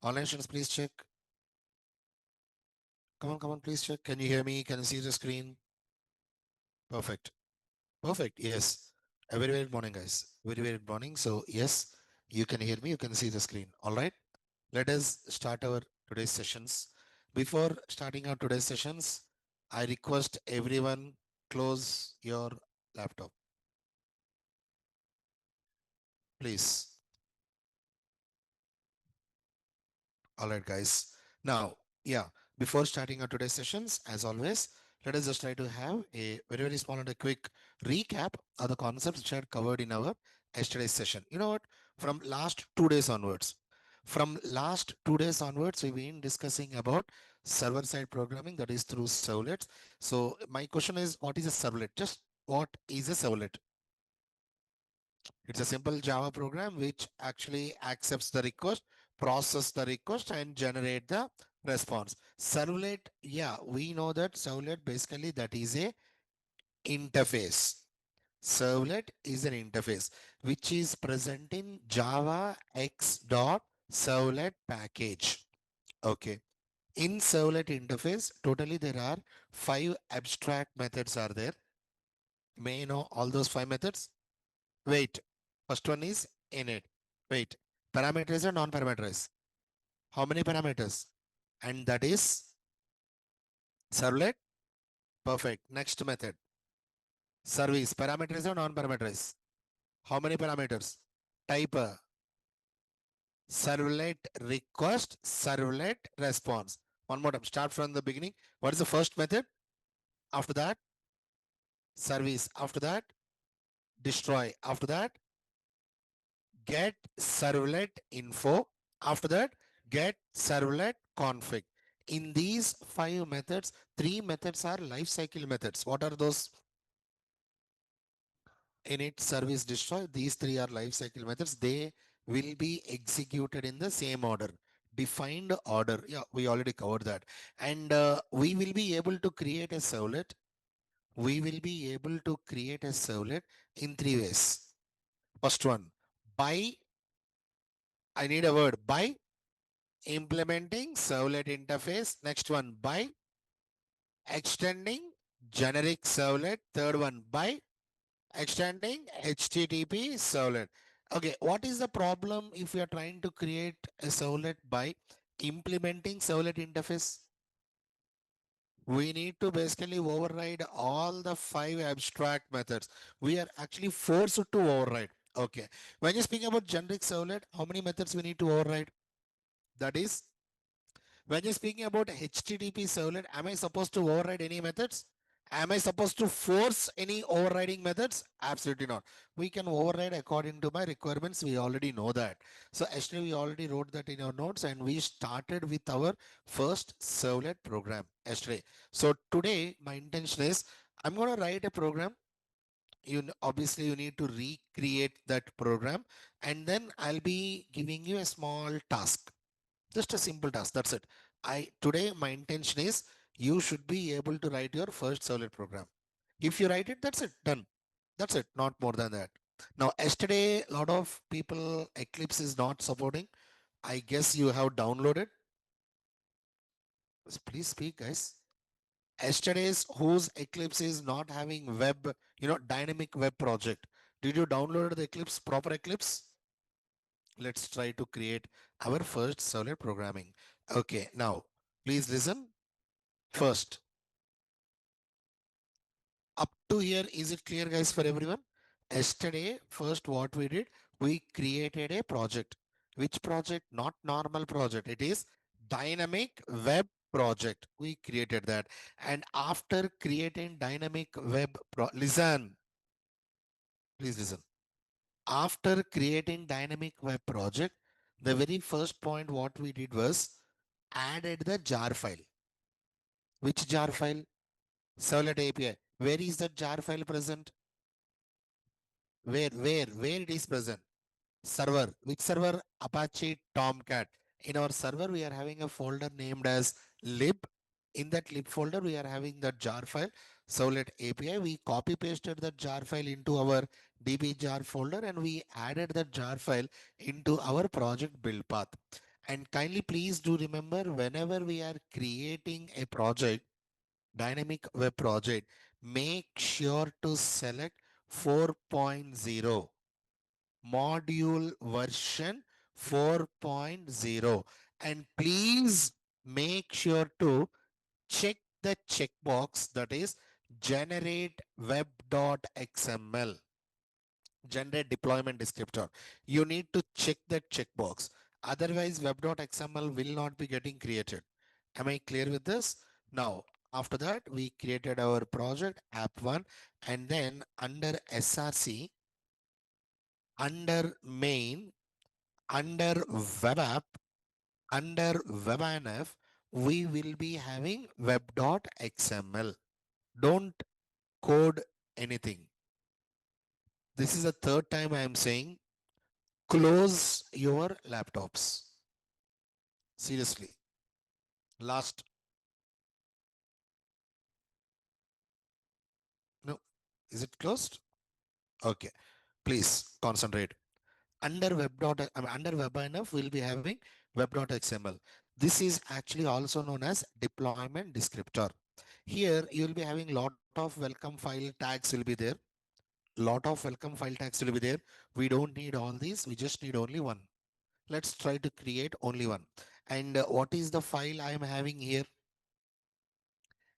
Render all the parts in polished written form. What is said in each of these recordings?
Online students, please check. Come on, please check. Can you hear me? Can you see the screen? Perfect. Perfect. Yes. A very, very good morning, guys. Very, very good morning. So, yes, you can hear me. You can see the screen. All right. Let us start our today's sessions. Before starting our today's sessions, I request everyone close your laptop, please. All right, guys. Now, yeah, before starting our today's sessions, as always, let us just try to have a very, very small and a quick recap of the concepts which I had covered in our yesterday's session. You know what? From last 2 days onwards, we've been discussing about server-side programming, that is through servlets. So my question is, what is a servlet? Just what is a servlet? It's a simple Java program which actually accepts the request, process the request, and generate the response. Servlet, yeah, we know that servlet basically that is a interface. Servlet is an interface which is present in Java X dot servlet package. Okay. In servlet interface, totally there are 5 abstract methods are there. May you know all those 5 methods? Wait, first one is init. Wait, parameterize or non-parameterize? How many parameters? And that is servlet. Perfect. Next method. Service. Parameterize or non-parameterize? How many parameters? Type. Servlet request, servlet response. One more time. Start from the beginning. What is the first method? After that, service. After that, destroy. After that, get servlet info. After that, get servlet config. In these 5 methods, 3 methods are lifecycle methods. What are those? Init, service, destroy. These 3 are lifecycle methods. They will be executed in the same order. Defined order. Yeah, we already covered that. And we will be able to create a servlet. We will be able to create a servlet in 3 ways. First one, by, I need a word, by implementing servlet interface. Next one, by extending generic servlet. Third one, by extending HTTP servlet. Okay, what is the problem if you are trying to create a servlet by implementing servlet interface? We need to basically override all the 5 abstract methods. We are actually forced to override. Okay, when you speak about generic servlet, how many methods we need to override? That is, when you're speaking about HTTP servlet, am I supposed to override any methods? Am I supposed to force any overriding methods? Absolutely not. We can override according to my requirements. We already know that. So actually we already wrote that in our notes and we started with our first servlet program yesterday. So today my intention is I'm going to write a program. Obviously you need to recreate that program and then I'll be giving you a small task. Just a simple task. That's it. Today my intention is you should be able to write your first servlet program. If you write it, that's it. Done. That's it. Not more than that. Now, yesterday, a lot of people, Eclipse is not supporting. I guess you have downloaded. Please speak, guys. Yesterday's whose Eclipse is not having web, dynamic web project. Did you download the Eclipse, proper Eclipse? Let's try to create our first servlet programming. Okay, now please listen. First, up to here, is it clear, guys, for everyone? Yesterday, first what we did, we created a project. Which project? Not normal project. It is dynamic web project. We created that. And after creating dynamic web, listen, please listen. After creating dynamic web project, the very first point what we did was added the jar file. Which jar file? Servlet API. Where is that jar file present? Where it is present? Server. Which server? Apache Tomcat. In our server, we are having a folder named as lib. In that lib folder, we are having that jar file. Servlet API. We copy pasted that jar file into our DB jar folder and we added that jar file into our project build path. And kindly please do remember, whenever we are creating a project, dynamic web project, make sure to select 4.0 module version 4.0, and please make sure to check the checkbox, that is generate web.xml, generate deployment descriptor. You need to check that checkbox. Otherwise, web.xml will not be getting created. Am I clear with this? Now, after that, we created our project app1, and then under SRC, under main, under web app, under webinf, we will be having web.xml. Don't code anything. This is the third time I am saying, close your laptops. Seriously. Last. No. Is it closed? Okay. Please concentrate. Under under webinf, we'll be having web.xml. This is actually also known as deployment descriptor. Here you will be having lot of welcome file tags will be there. Lot of welcome file tags will be there. We don't need all these. We just need only one. Let's try to create only one. And what is the file I am having here?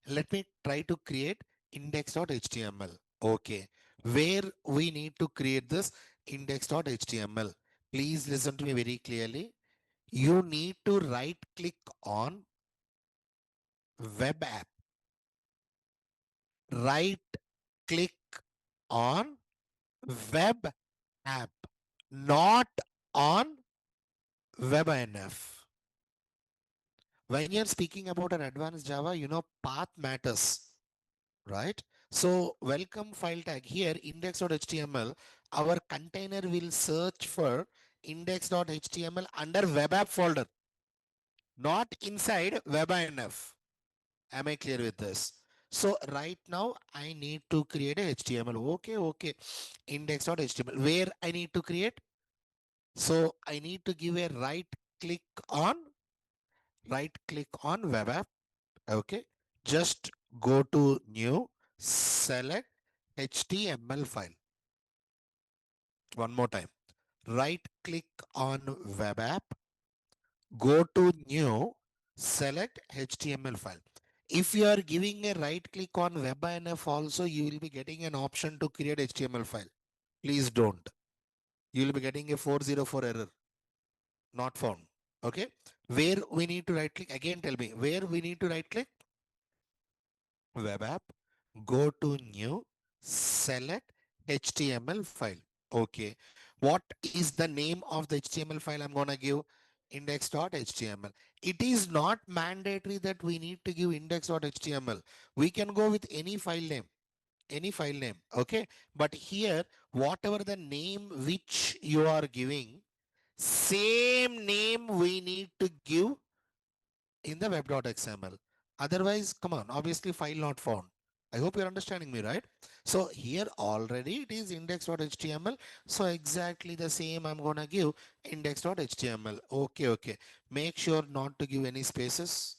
Let me try to create index.html. Okay. Where we need to create this index.html? Please listen to me very clearly. You need to right click on web app. Right click on web app, not on WebINF. When you're speaking about an advanced Java, you know, path matters, right? So welcome file tag here, index.html, our container will search for index.html under web app folder, not inside WebINF. Am I clear with this? So right now I need to create a HTML. Okay. Index.html. Where I need to create? So I need to give a click on right click on web app. Okay. Just go to new, select HTML file. One more time. Right click on web app, go to new, select HTML file. If you are giving a right click on WebINF also, you will be getting an option to create HTML file. Please don't. You will be getting a 404 error, not found. Okay. Where we need to right click, again tell me, where we need to right click? Web app, go to new, select HTML file. Okay. What is the name of the HTML file I'm going to give? Index.html. It is not mandatory that we need to give index.html. We can go with any file name, okay? But here, whatever the name which you are giving, same name we need to give in the web.xml. Otherwise, come on, obviously file not found. I hope you're understanding me, right? So here already it is index.html. So exactly the same I'm going to give index.html. Okay. Make sure not to give any spaces.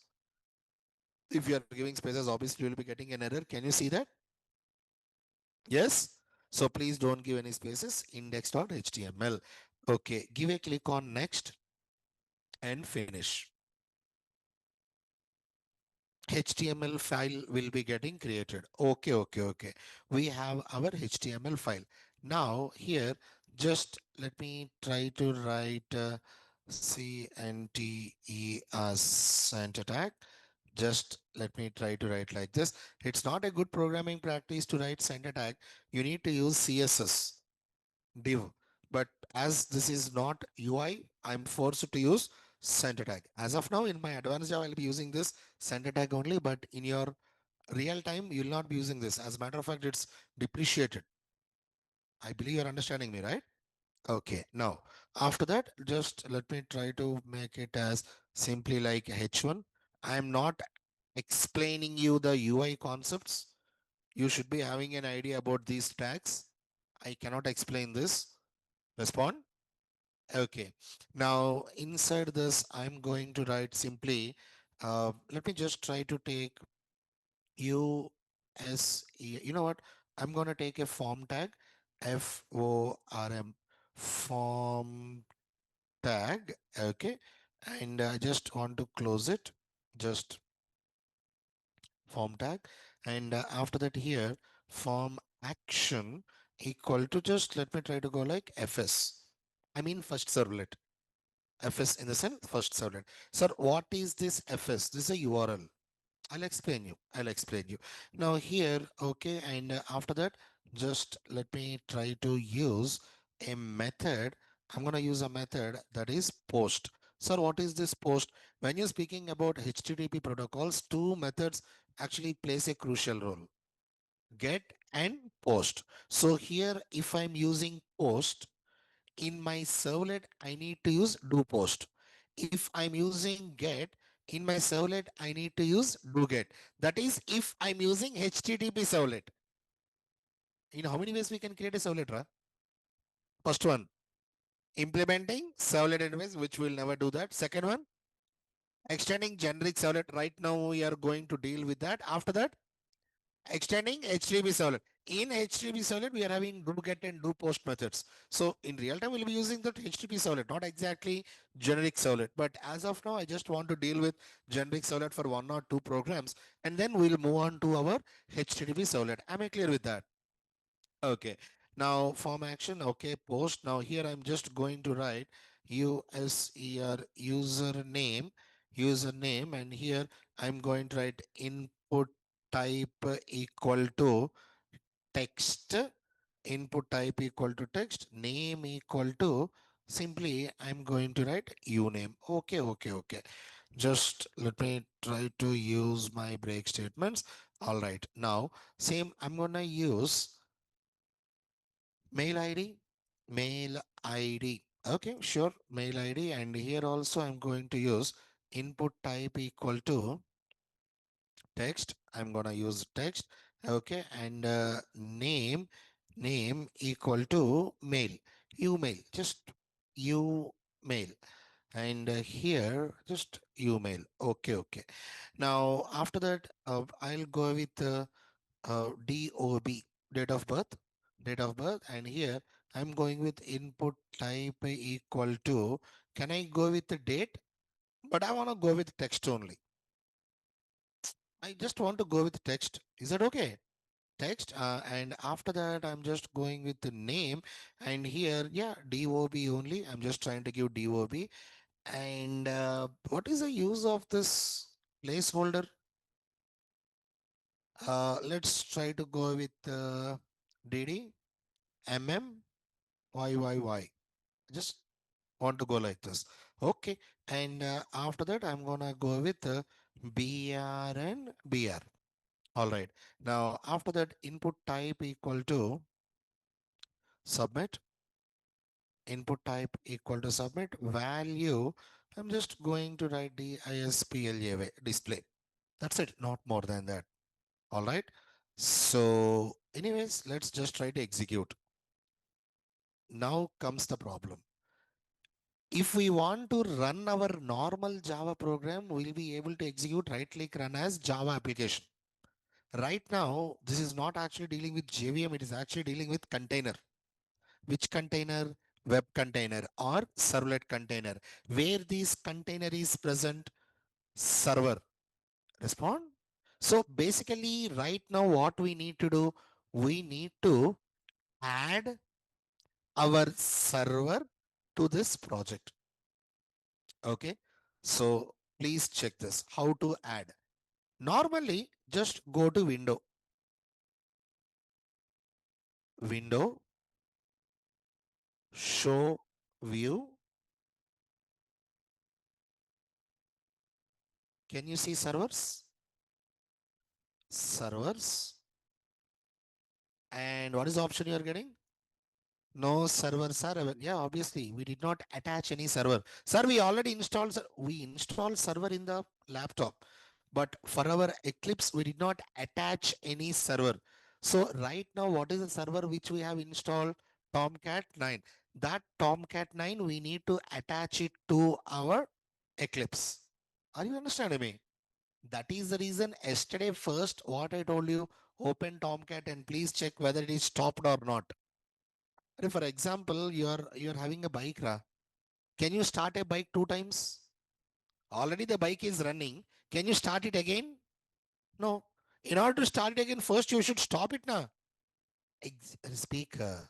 If you are giving spaces, obviously you will be getting an error. Can you see that? Yes. So please don't give any spaces, index.html. Okay. Give a click on next and finish. HTML file will be getting created. Okay. We have our HTML file. Now here, just let me try to write CNTE as center tag. Just let me try to write like this. It's not a good programming practice to write center tag. You need to use CSS div. But as this is not UI, I'm forced to use center tag. As of now, in my advanced Java, I'll be using this center tag only, but in your real time, you'll not be using this. As a matter of fact, it's depreciated. I believe you're understanding me, right? Okay. Now, after that, just let me try to make it as simply like H1. I'm not explaining you the UI concepts. You should be having an idea about these tags. I cannot explain this. Respond. Okay. Now inside this, I'm going to write simply, let me just try to take you know what? I'm going to take a form tag, FORM, form tag. Okay. And I just want to close it, just form tag. And after that here, form action equal to, just let me try to go like FS. I mean first servlet. FS in the sense first servlet. Sir, what is this FS? This is a URL. I'll explain you. I'll explain you. Now here, okay, and after that, just let me try to use a method. I'm going to use a method that is post. Sir, what is this post? When you're speaking about HTTP protocols, two methods actually plays a crucial role. Get and post. So here, if I'm using post, in my servlet, I need to use do post. If I'm using get, in my servlet, I need to use do get. That is if I'm using HTTP servlet. In how many ways we can create a servlet, Ra? First one, implementing servlet interface, which we'll never do that. Second one, extending generic servlet. Right now, we are going to deal with that. After that, extending HTTP servlet. In HTTP servlet, we are having do get and do post methods. So in real time, we'll be using that HTTP servlet, not exactly generic servlet. But as of now, I just want to deal with generic servlet for one or two programs, and then we'll move on to our HTTP servlet. Am I clear with that? Okay. Now form action. Okay. Post. Now here I'm just going to write user username, and here I'm going to write input type equal to text, input type equal to text, name equal to, simply I'm going to write uname. Okay, okay, okay. Just let me try to use my break statements. All right. Now, same, I'm gonna use mail ID, mail ID. Okay, sure, mail ID. And here also I'm going to use input type equal to text. I'm gonna use text. Okay, and name equal to mail, you mail, just you mail. And here just you mail. Okay, okay. Now after that, I'll go with DOB, date of birth, and here I'm going with input type equal to, can I go with the date? But I want to go with text only. I just want to go with text. Is that okay? Text, and after that I'm just going with the name, and here, yeah, DOB only. I'm just trying to give DOB. And what is the use of this placeholder? Let's try to go with DD YYY. Just want to go like this. Okay. And after that, I'm gonna go with BR and BR. All right. Now after that, input type equal to submit, input type equal to submit, value, I'm just going to write the ISPLA display. That's it, not more than that. All right. So anyways, let's just try to execute. Now comes the problem. If we want to run our normal Java program, we'll be able to execute right click run as Java application. Right now, this is not actually dealing with JVM, it is actually dealing with container. Which container? Web container or servlet container. Where this container is present? Server. Respond. So basically right now what we need to do, we need to add our server to this project. Okay. So please check this, how to add. Normally just go to window, show view. Can you see servers? Servers. And what is the option you are getting? No servers are available. Yeah, obviously we did not attach any server. Sir, we already installed, we installed server in the laptop, but for our Eclipse, we did not attach any server. So right now, what is the server which we have installed? Tomcat 9. That Tomcat 9, we need to attach it to our Eclipse. Are you understanding me? That is the reason yesterday first what I told you, open Tomcat and please check whether it is stopped or not. For example, you're having a bike, can you start a bike 2 times? Already the bike is running. Can you start it again? No. In order to start it again, first you should stop it now. Speaker.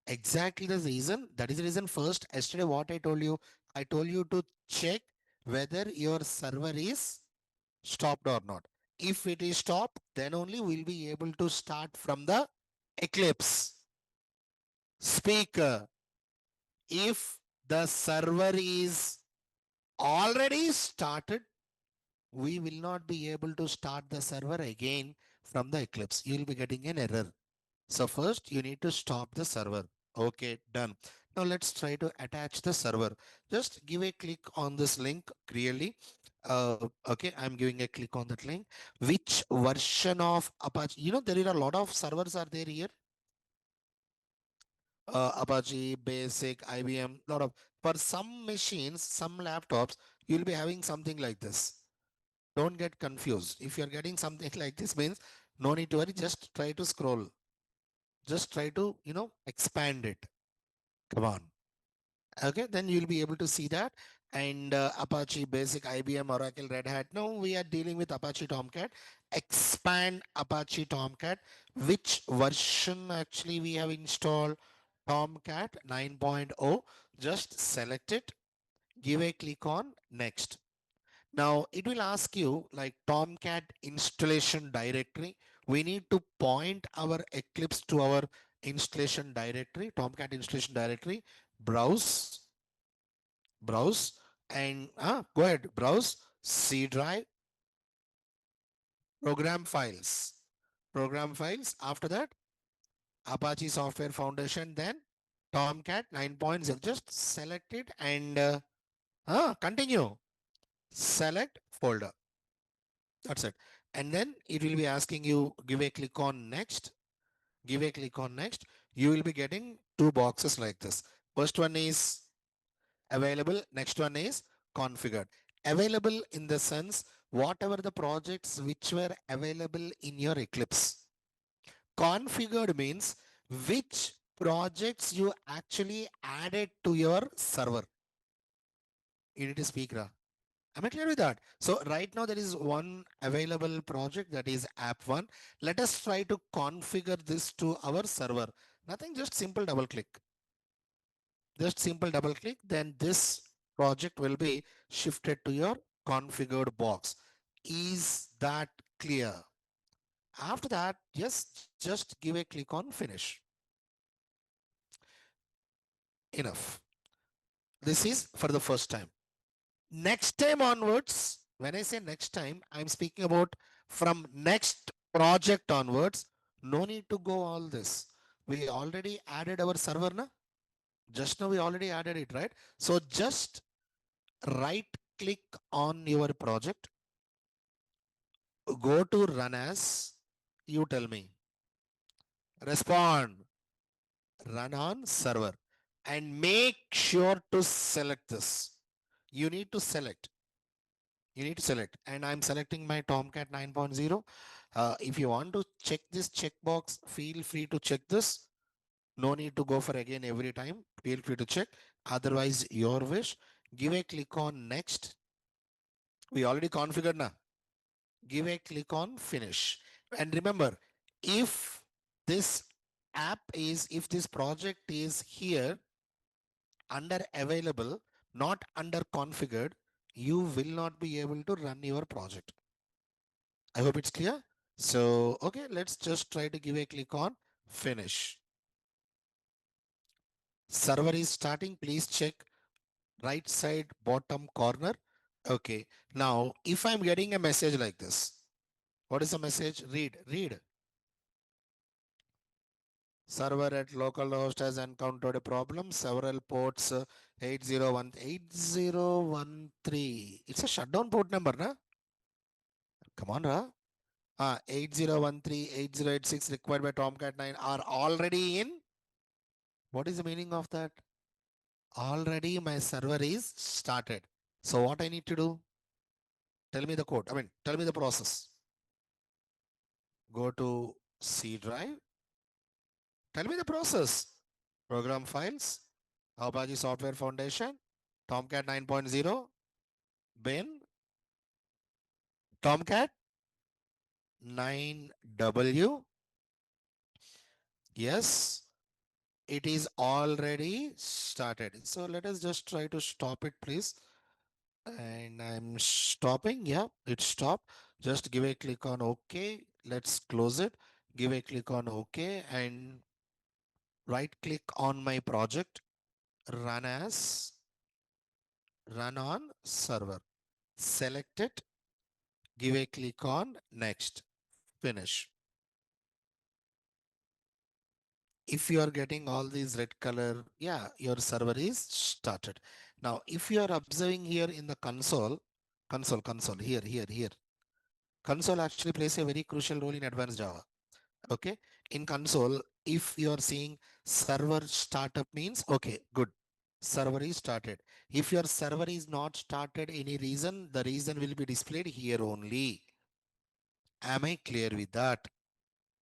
Exactly the reason. That is the reason first, yesterday what I told you to check whether your server is stopped or not. If it is stopped, then only we'll be able to start from the Eclipse. Speaker. If the server is already started, we will not be able to start the server again from the Eclipse. You will be getting an error. So first you need to stop the server. Okay, done. Now let's try to attach the server. Just give a click on this link clearly. Okay, I'm giving a click on that link. Which version of Apache? There are a lot of servers are there here. Apache, Basic, IBM, lot of. For some machines, some laptops, you'll be having something like this. Don't get confused. If you're getting something like this means no need to worry. Just try to scroll. Just try to, expand it. Come on. Okay, then you'll be able to see that. And Apache, Basic, IBM, Oracle, Red Hat. Now we are dealing with Apache Tomcat. Expand Apache Tomcat. Which version actually we have installed? Tomcat 9.0. Just select it. Give a click on next. Now it will ask you like Tomcat installation directory. We need to point our Eclipse to our installation directory, Tomcat installation directory. Browse, browse, and go ahead, browse C drive, program files, program files. After that, Apache Software Foundation, then Tomcat 9.0. Just select it and continue. Select folder. That's it. And then it will be asking you, give a click on next, give a click on next. You will be getting two boxes like this. First one is available. Next one is configured. Available in the sense, whatever the projects which were available in your Eclipse. Configured means which projects you actually added to your server. You need to speak, Ra. Am I clear with that? So right now there is one available project, that is app one. Let us try to configure this to our server. Nothing, just simple double click. Just simple double click. Then this project will be shifted to your configured box. Is that clear? After that, just give a click on finish. Enough. This is for the first time. Next time onwards, when I say next time, I'm speaking about from next project onwards. No need to go all this. We already added our server, na? Just now we already added it, right? So just right click on your project, go to run as, you tell me, respond, run on server, and make sure to select this. You need to select. You need to select, and I'm selecting my Tomcat 9.0. If you want to check this checkbox, feel free to check this. No need to go for again every time. Feel free to check. Otherwise, your wish. Give a click on next. We already configured now. Give a click on finish. And remember, if this if this project is here under available, not under configured, you will not be able to run your project. I hope it's clear. So, okay, let's just try to give a click on finish. Server is starting. Please check right side bottom corner. Okay. Now, if I'm getting a message like this, what is the message? Read. Server at localhost has encountered a problem. Several ports 8013. It's a shutdown port number, na? Come on, ra. 8013, 8086 required by Tomcat 9 are already in What is the meaning of that? Already my server is started. So what I need to do? Tell me the code. I mean, tell me the process. Go to C drive. Tell me the process. Program files, Apache Software Foundation, Tomcat 9.0, bin, Tomcat 9W. Yes, it is already started. So let us just try to stop it, please. And I'm stopping. Yeah, it stopped. Just give a click on OK. Let's close it. Give a click on OK and right click on my project. Run as, run on server. Select it. Give a click on next. Finish. If you are getting all these red color, yeah, your server is started. Now, if you are observing here in the console, here, console actually plays a very crucial role in advanced Java. Okay. In console, if you are seeing server startup means, okay, good. Server is started. If your server is not started any reason, the reason will be displayed here only. Am I clear with that?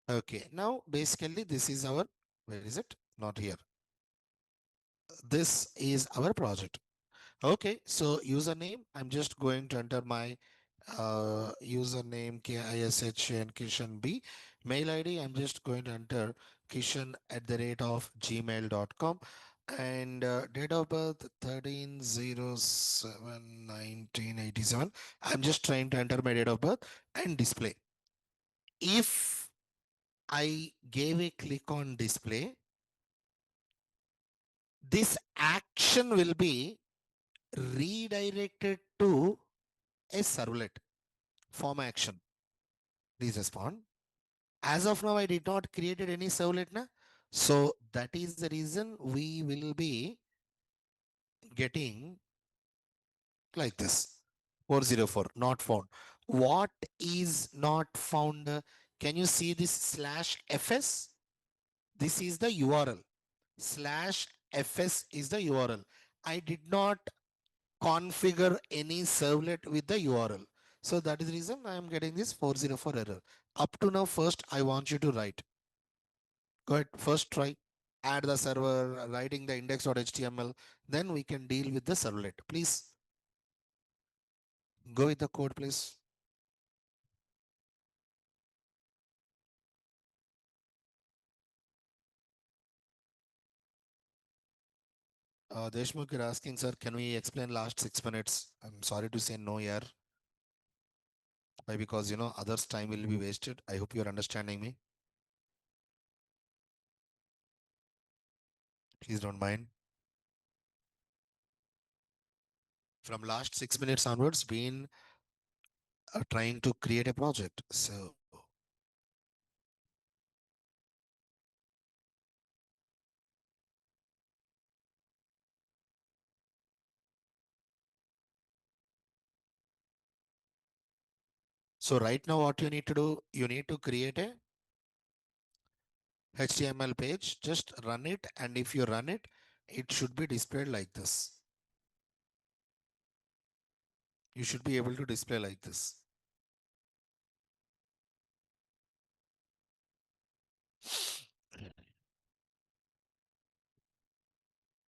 Okay. Now, basically, this is our, where is it? Not here. This is our project. Okay, so username, I'm just going to enter my username KISHN Kishan B. Mail ID, I'm just going to enter kishan at the rate of gmail.com. And date of birth 13/07/1987. I'm just trying to enter my date of birth and display. If I gave a click on display, this action will be redirected to a servlet form action. Please respond. As of now, I did not created any servlet. Na? So that is the reason we will be getting like this. 404 not found. What is not found? Can you see this /fs? This is the URL. /fs is the URL. I did not configure any servlet with the URL. So that is the reason I am getting this 404 error. Up to now, first I want you to write. Go ahead, first try. Add the server, writing the index.html. Then we can deal with the servlet. Please go with the code, please. Deshmukh, you're asking, sir, can we explain last 6 minutes? I'm sorry to say no, yeah. Why? Because, others' time will be wasted. I hope you're understanding me. Please don't mind. From last 6 minutes onwards, been trying to create a project. So right now what you need to do, you need to create a HTML page, just run it. And if you run it, it should be displayed like this. You should be able to display like this.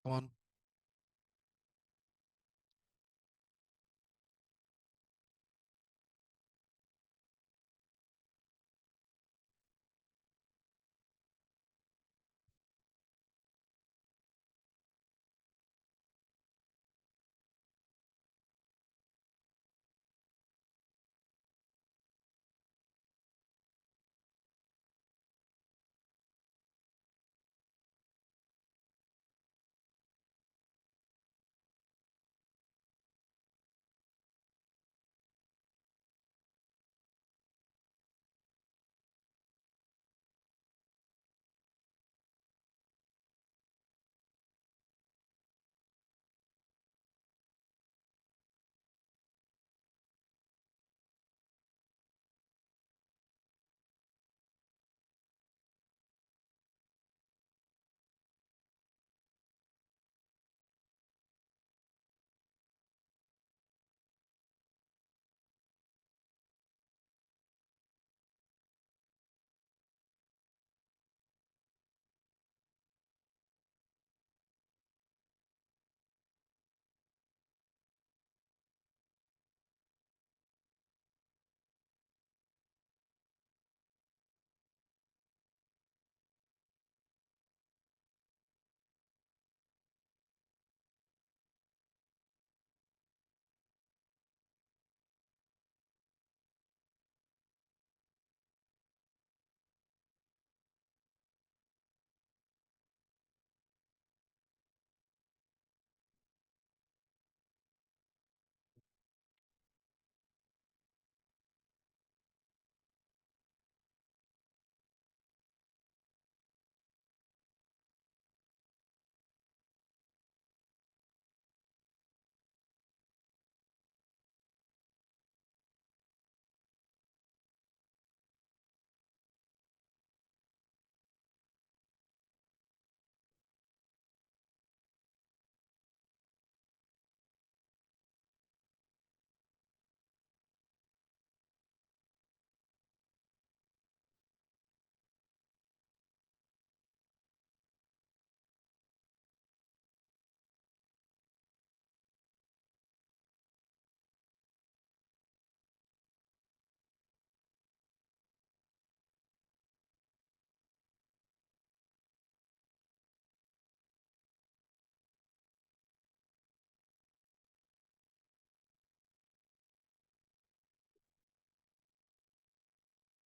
Come on.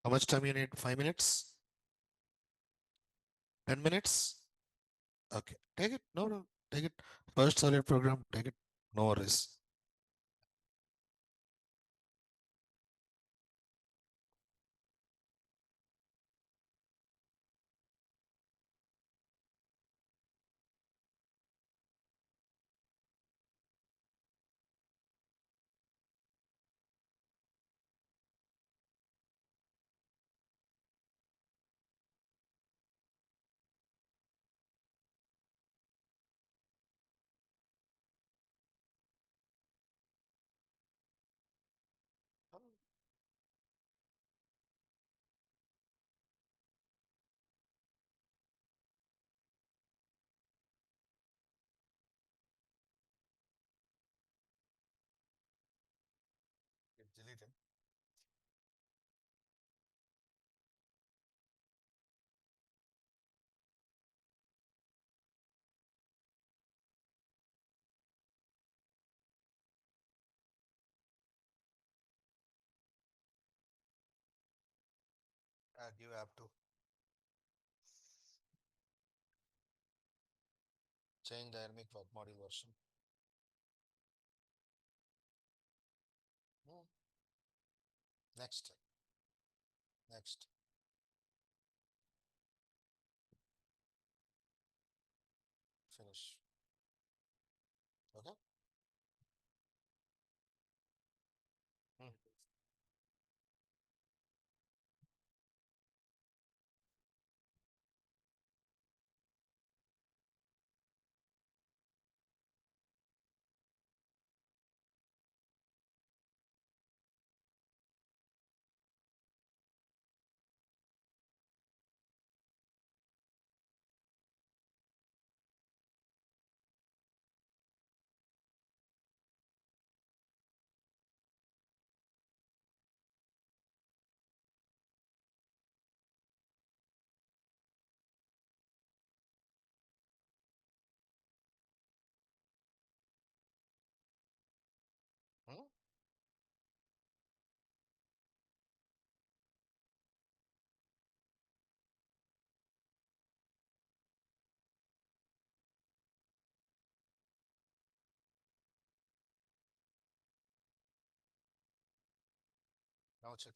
How much time you need? 5 minutes? 10 minutes? Okay. Take it. No, no. Take it. First solid program. Take it. No worries. Delete it. You have to change dynamic work module version. Hmm. Next. Next. Finish. Okay. Hmm. Hmm? Now check.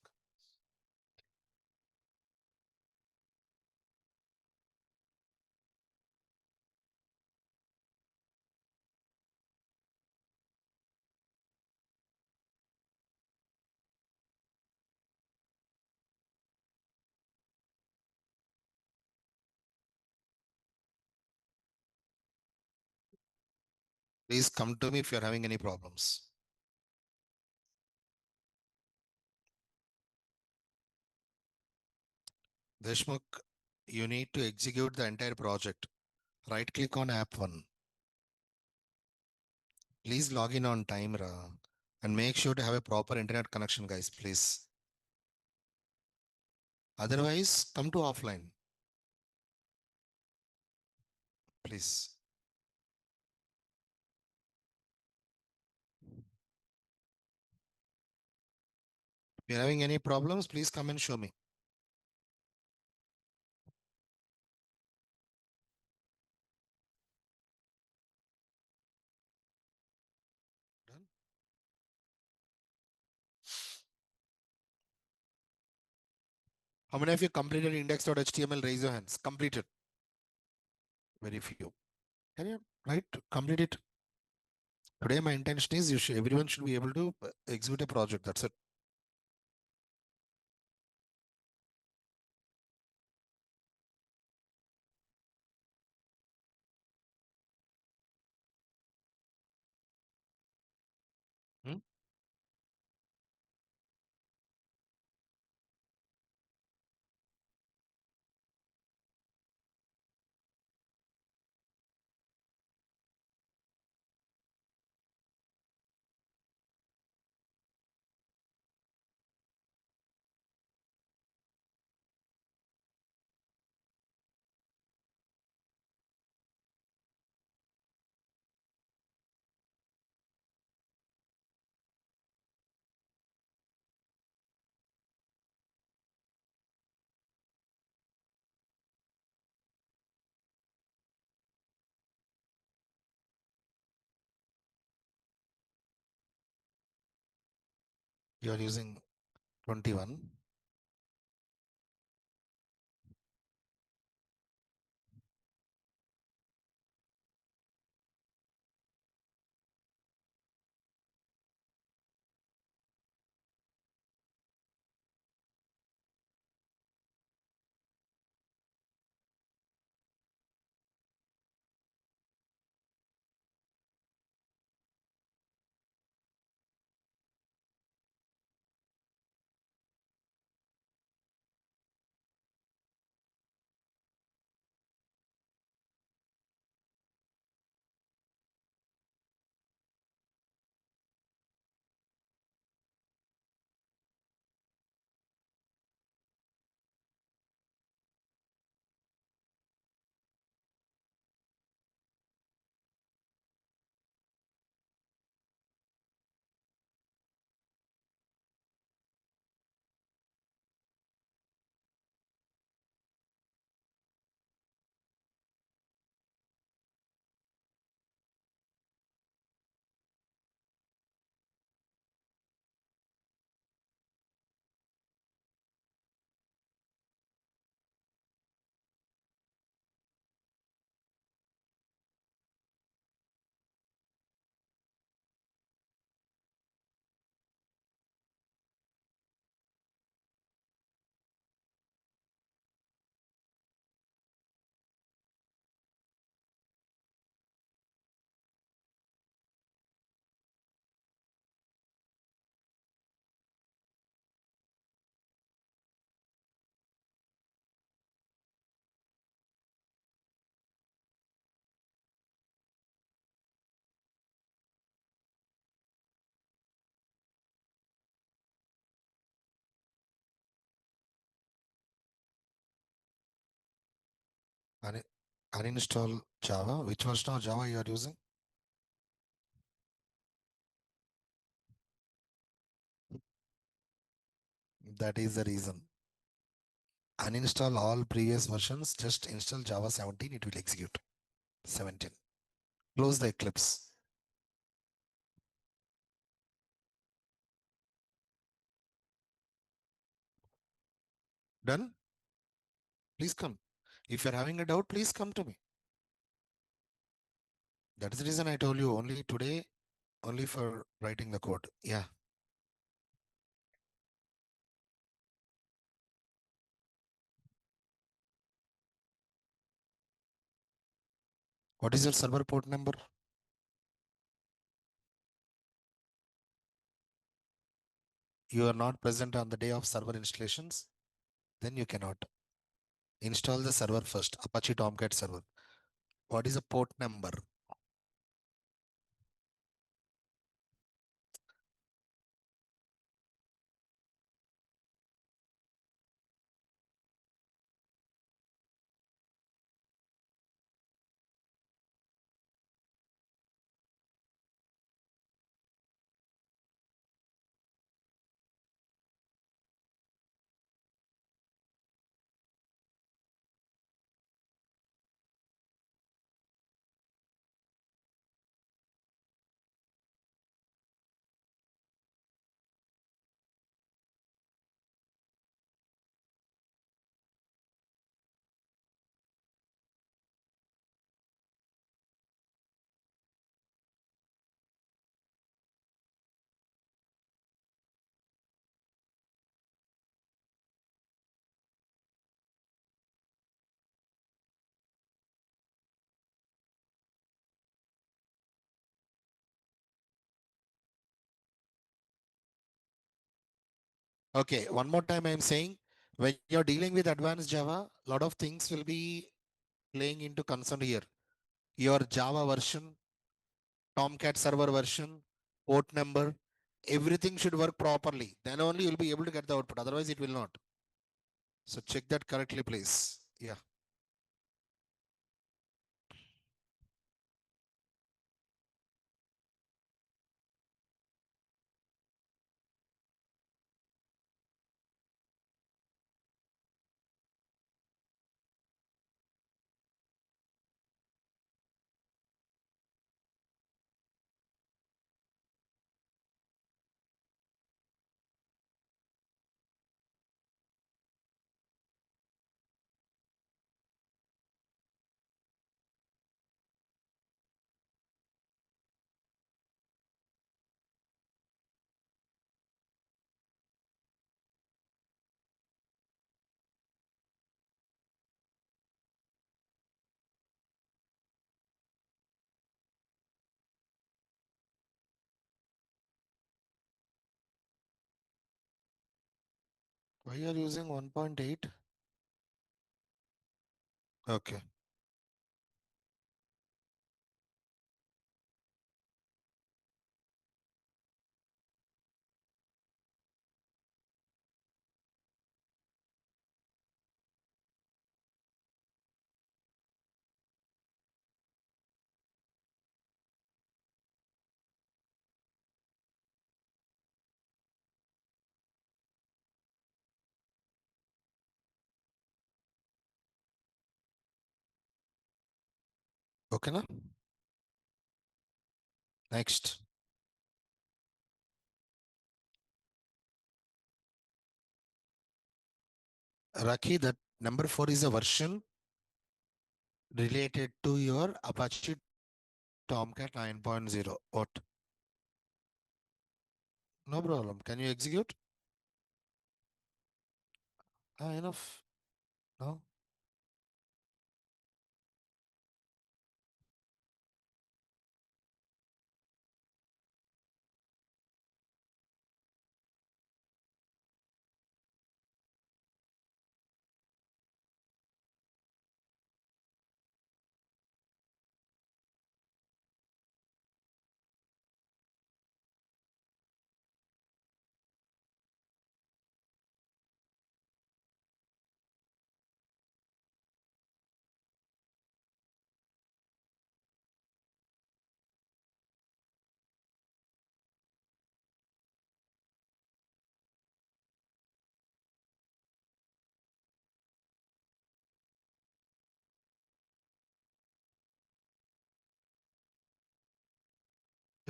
Please come to me if you're having any problems. Deshmukh, you need to execute the entire project. Right click on app one. Please log in on time, Ra. And make sure to have a proper internet connection, guys, please. Otherwise, come to offline, please. If you're having any problems, please come and show me. Done? How many of you completed index.html? Raise your hands. Completed. Very few. Can you right? Complete it. Today, my intention is everyone should be able to execute a project. That's it. Hmm? You are using 21. Un- Uninstall Java. Which version of Java you are using? That is the reason. Uninstall all previous versions. Just install Java 17. It will execute. 17. Close the Eclipse. Done? Please come. If you're having a doubt, please come to me. That is the reason I told you only today, only for writing the code. Yeah. What is your server port number? You are not present on the day of server installations, then you cannot. Install the server first, Apache Tomcat server. What is the port number? Okay, one more time I'm saying, when you're dealing with advanced Java, a lot of things will be playing into concern here. Your Java version, Tomcat server version, port number, everything should work properly. Then only you'll be able to get the output. Otherwise, it will not. So check that correctly, please. Yeah. Why are you using 1.8? Okay. Okay, na? Next. Raki, that number 4 is a version related to your Apache Tomcat 9.0. What? No problem. Can you execute? Ah, enough. No?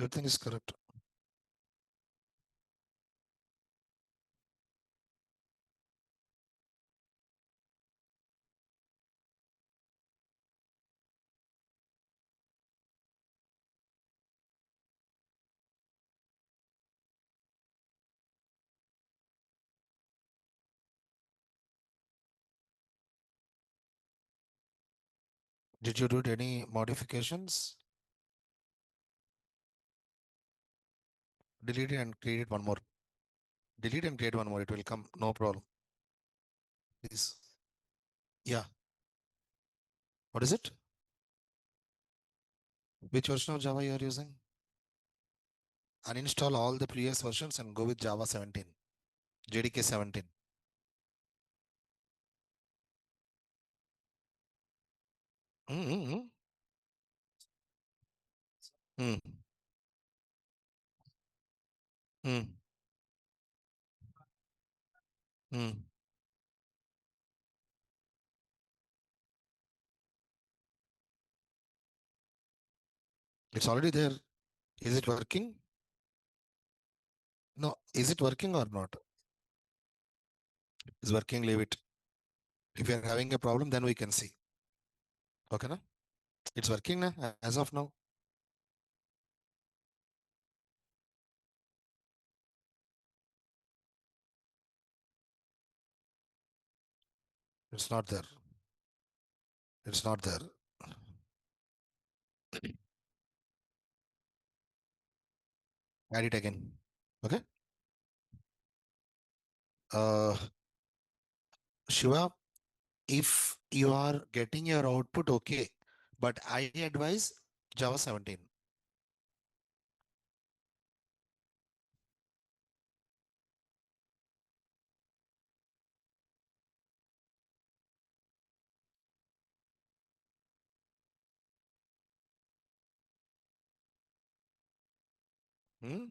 Everything is correct. Did you do any modifications? Delete it and create one more. Delete and create one more. It will come. No problem. Please. Yeah. What is it? Which version of Java you are using? Uninstall all the previous versions and go with Java 17. JDK 17. Mm-hmm. Mm. Mm. Mm. It's already there. Is it working? No. Is it working or not? Is working, leave it. If you're having a problem, then we can see. Okay, na? It's working na, as of now. It's not there. It's not there. Add it again. Okay. Uh, Shiva, if you are getting your output, okay. But I advise Java 17. Hmm?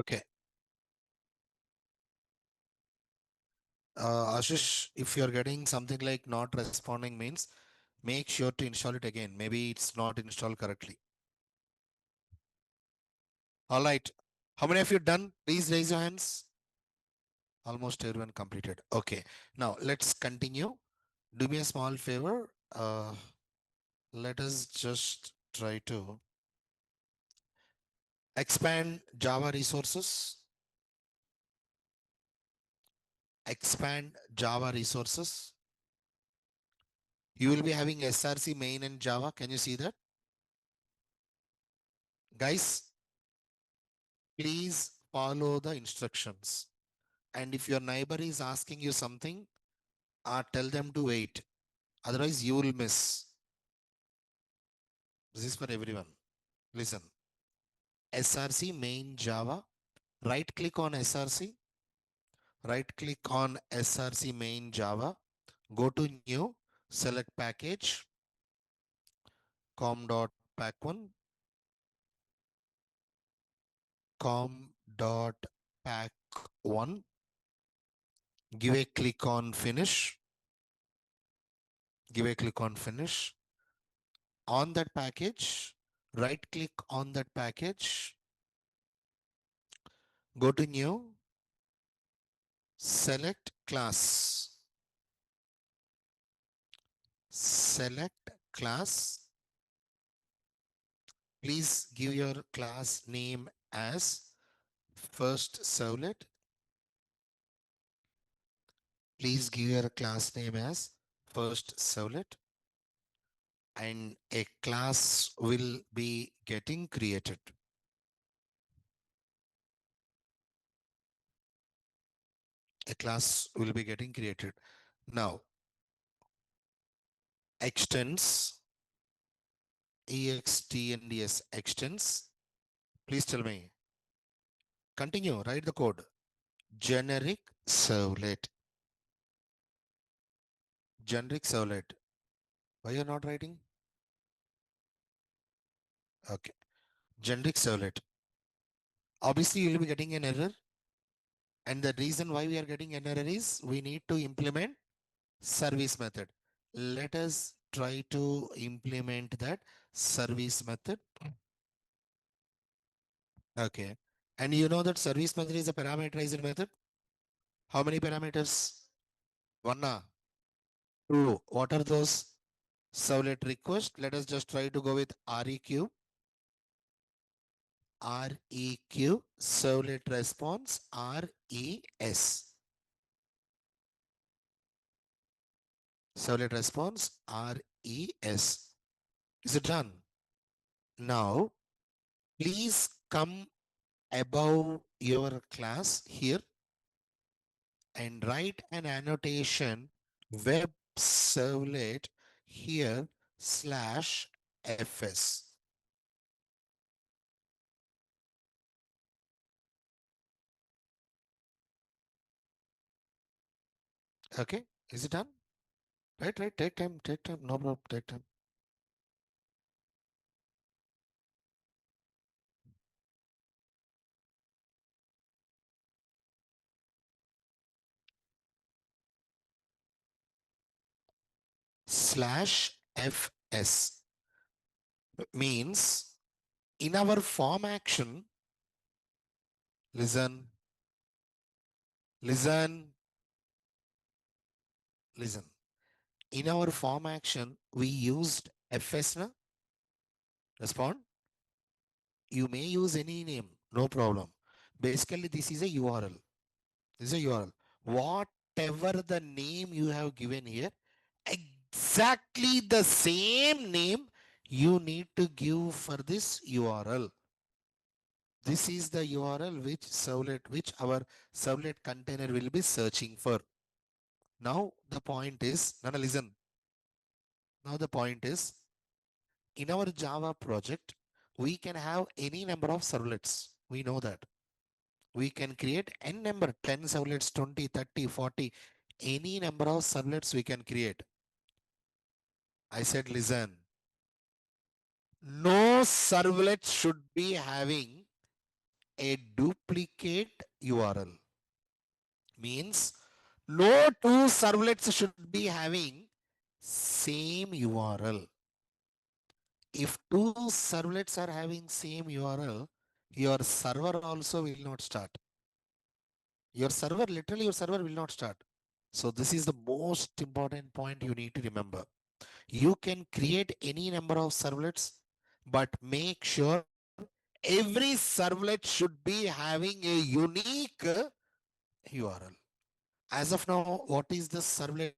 Okay. Ashish, if you're getting something like not responding means make sure to install it again. Maybe it's not installed correctly. All right. How many of you done? Please raise your hands. Almost everyone completed. Okay. Now let's continue. Do me a small favor. Let us just try to expand Java resources. Expand Java resources. You will be having SRC main and Java. Can you see that? Guys, please follow the instructions. And if your neighbor is asking you something, tell them to wait. Otherwise, you will miss. This is for everyone. Listen. SRC main Java. Right click on SRC. Right click on SRC main Java. Go to new. Select package. com.pack1. com.pack1. Give a click on finish. Give a click on finish. On that package, right click on that package, go to new, select class, select class. Please give your class name as first servlet. Please give your class name as first servlet, and a class will be getting created. A class will be getting created. Now, extends, extends, extends. Please tell me. Continue, write the code. Generic servlet. Generic servlet. Why you're not writing? Okay. Generic servlet. Obviously, you will be getting an error. And the reason why we are getting an error is we need to implement service method. Let us try to implement that service method. Okay. And you know that service method is a parameterized method. How many parameters? One. Two. What are those? Servlet request. Let us just try to go with REQ. REQ, servlet response, RES. Servlet response, RES. Is it done? Now, please come above your class here and write an annotation web servlet here slash FS. Okay, is it done? Right, take time, no problem, take time. Slash FS means in our form action, listen, listen, listen. In our form action, we used FS, na? Respond. You may use any name, no problem. Basically, this is a URL. This is a URL. Whatever the name you have given here, exactly the same name you need to give for this URL. This is the URL which our servlet container will be searching for. Now the point is, Nana, listen. Now the point is, in our Java project, we can have any number of servlets. We know that. We can create n number, 10 servlets, 20, 30, 40, any number of servlets we can create. I said, listen, no servlet should be having a duplicate URL. Means no two servlets should be having same URL. If two servlets are having same URL, your server also will not start. Your server, literally your server will not start. So this is the most important point you need to remember. You can create any number of servlets, but make sure every servlet should be having a unique URL. As of now, what is the servlet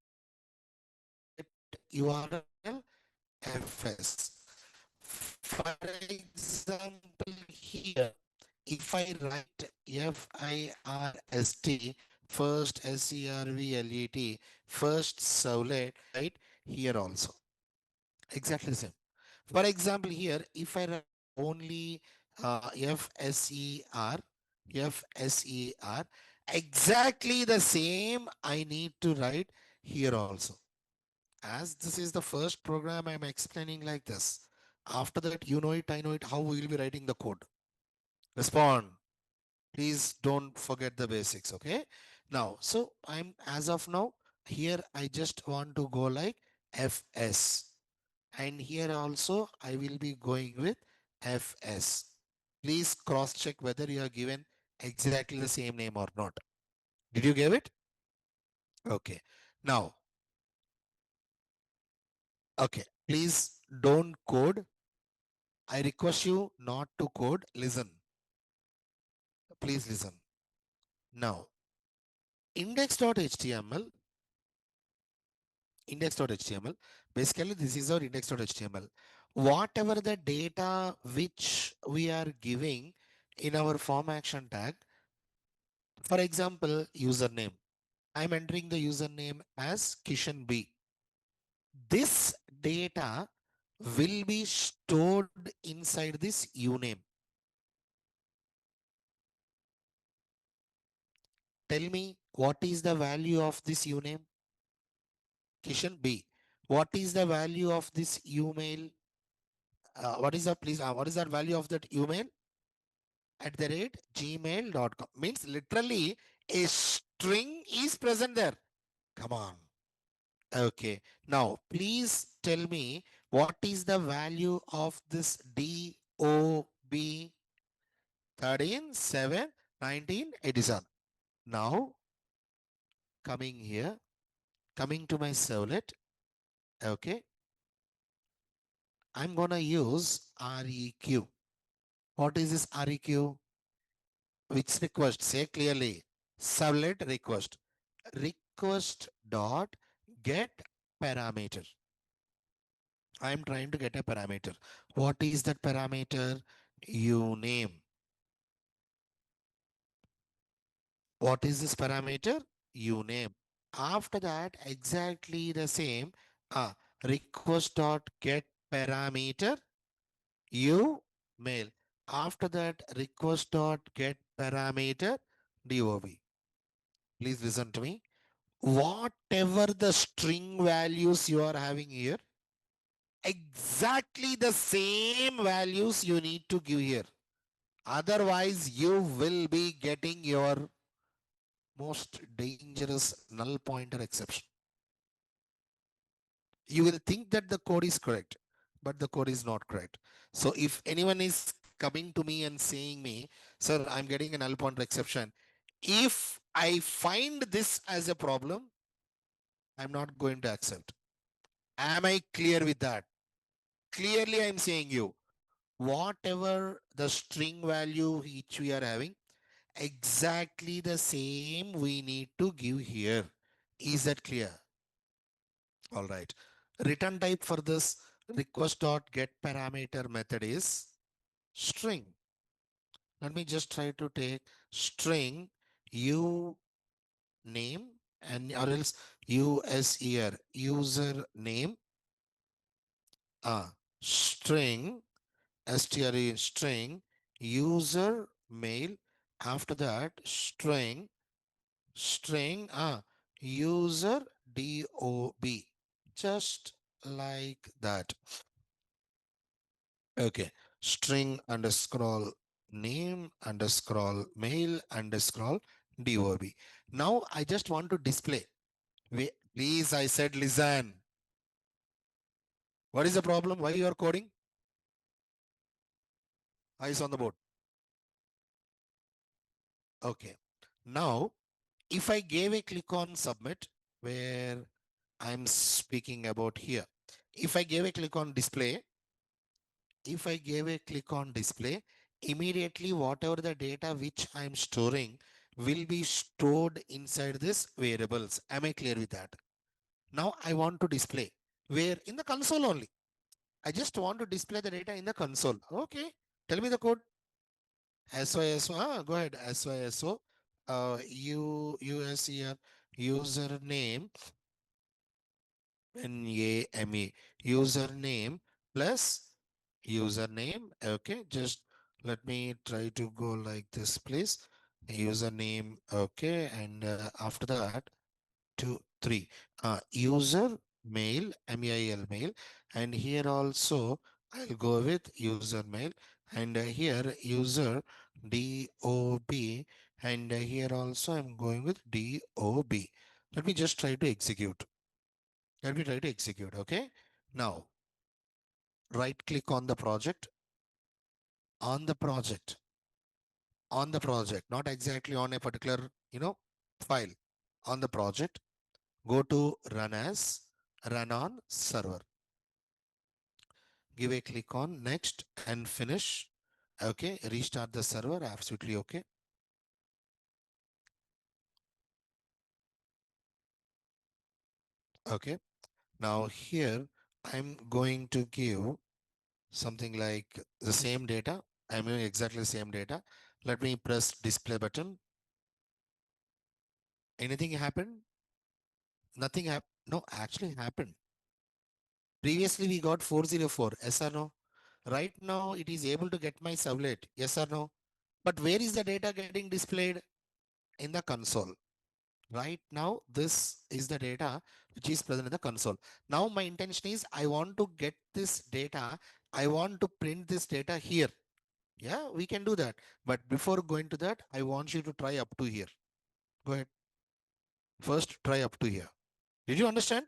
URL? FS. For example, here, if I write FIRST, first SERVLET, first servlet, write here also. Exactly the same. For example, here, if I write only FSER, FSER, exactly the same I need to write here also. As this is the first program I'm explaining like this. After that, you know it, I know it, how we will be writing the code. Respond. Please don't forget the basics, okay? Now, so I'm, as of now, here I just want to go like FS. And here also I will be going with FS. Please cross check whether you are given exactly the same name or not. Did you give it? Okay. Now, okay, please don't code. I request you not to code. Listen. Please listen. Now, index.html, index.html, basically this is our index.html. Whatever the data which we are giving in our form action tag, for example, username. I'm entering the username as Kishan B. This data will be stored inside this uname. Tell me what is the value of this uname? Kishan B. What is the value of this email? What is the please? What is that value of that email? @gmail.com means literally a string is present there. Come on. Okay. Now, please tell me what is the value of this DOB 13 7 1987. Now, coming here, coming to my servlet. Okay. I'm going to use REQ. What is this REQ? Which request? Say clearly. Servlet request. Request dot get parameter. I am trying to get a parameter. What is that parameter? Uname. What is this parameter? Uname. After that, exactly the same. Request dot get parameter you mail. After that, request dot get parameter DOB. Please listen to me. Whatever the string values you are having here, exactly the same values you need to give here. Otherwise, you will be getting your most dangerous null pointer exception. You will think that the code is correct, but the code is not correct. So if anyone is coming to me and saying me, sir, I'm getting a null pointer exception. If I find this as a problem, I'm not going to accept. Am I clear with that? Clearly, I'm saying you, whatever the string value which we are having, exactly the same we need to give here. Is that clear? All right. Return type for this request dot get parameter method is string. Let me just try to take string u name and or else user name string string user mail. After that string user DOB, just like that. Okay, string underscore name underscore mail underscore DOB. Now I just want to display. Wait, please, I said listen. What is the problem? Why you are coding? Eyes on the board. Okay. Now, if I gave a click on submit, where I'm speaking about here, if I gave a click on display, if I gave a click on display, immediately whatever the data which I'm storing will be stored inside this variables. Am I clear with that? Now I want to display where in the console only. I just want to display the data in the console. Okay. Tell me the code. SYSO. Go ahead. SYSO. USER username NAME username plus username. Okay, just let me try to go like this, please. Username. Okay, and after that, 2 3 user mail mail mail, and here also I'll go with user mail, and here user DOB, and here also I'm going with DOB. Let me just try to execute. Let me try to execute. Okay. Now, right click on the project, on the project, on the project, not exactly on a particular, file. On the project, go to run as, run on server. Give a click on next and finish. Okay. Restart the server. Absolutely okay. Okay. Now here I'm going to give something like the same data. I'm giving exactly the same data. Let me press display button. Anything happened? Nothing happened. No, actually happened. Previously we got 404. Yes or no? Right now it is able to get my sublet. Yes or no? But where is the data getting displayed? In the console. Right now, this is the data which is present in the console. Now my intention is I want to get this data. I want to print this data here. Yeah, we can do that. But before going to that, I want you to try up to here. Go ahead. First, try up to here. Did you understand?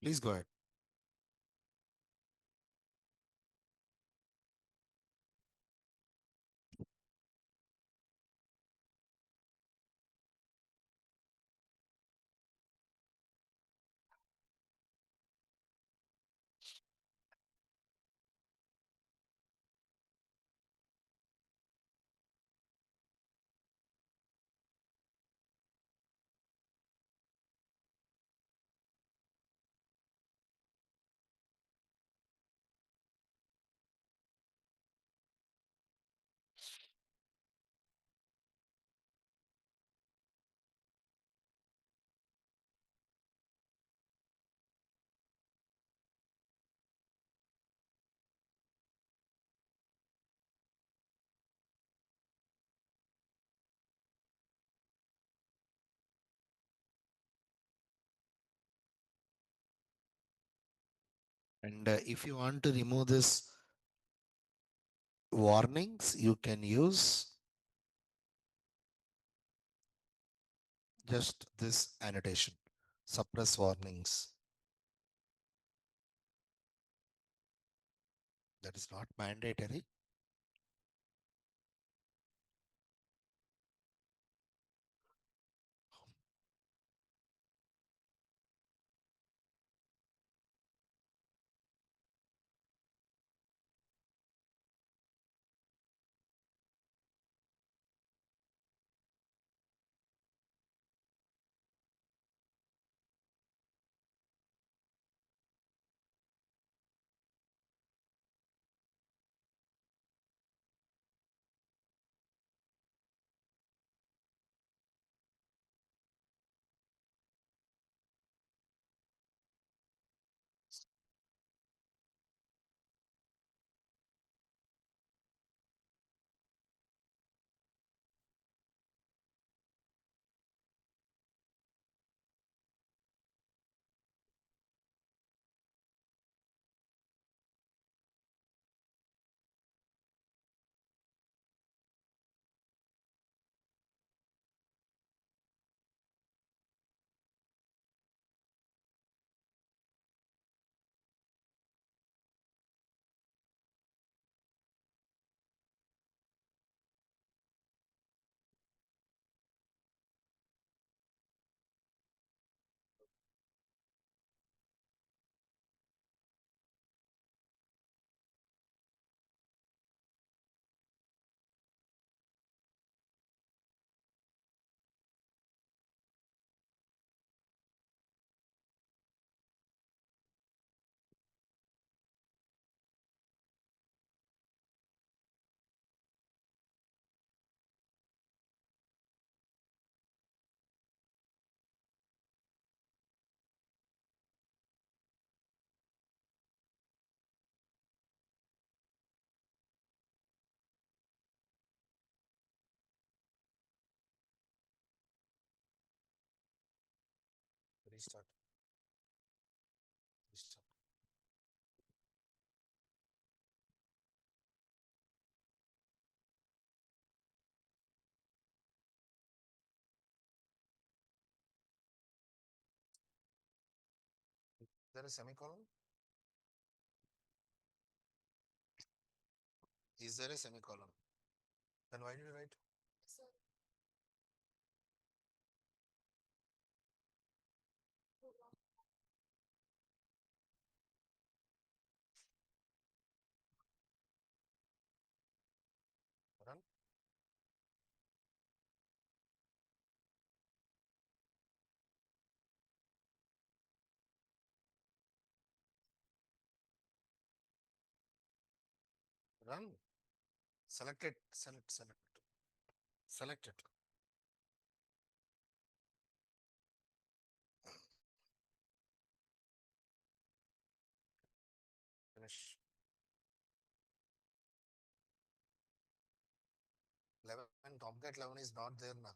Please go ahead. And if you want to remove this warnings, you can use just this annotation, suppress warnings. That is not mandatory. Restart. Restart. Is there a semicolon? Is there a semicolon? Then why did you write? Run. Run. Select it. Select. Select it. Finish. 11. Tomcat 11 is not there now.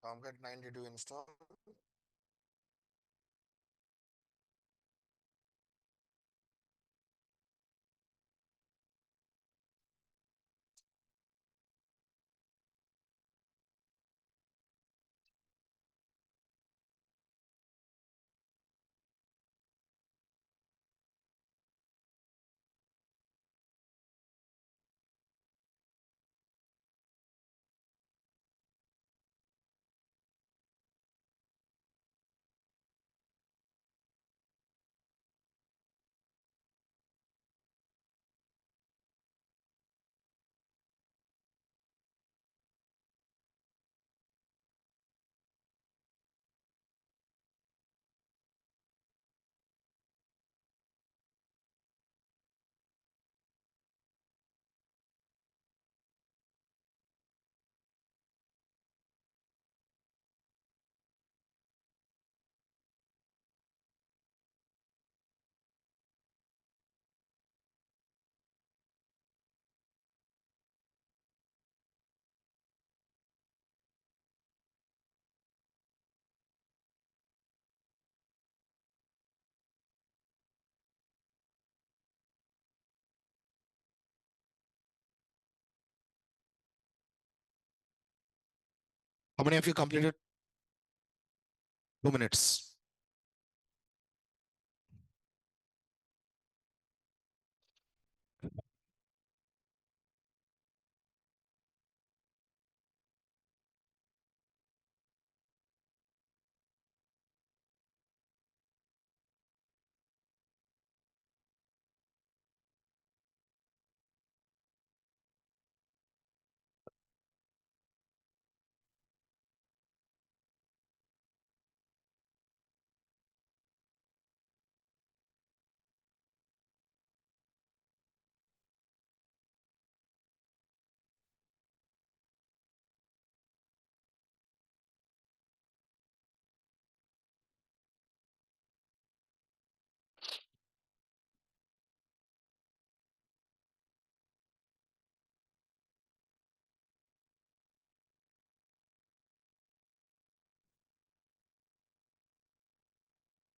Tomcat 9 did you install? How many of you completed? 2 minutes.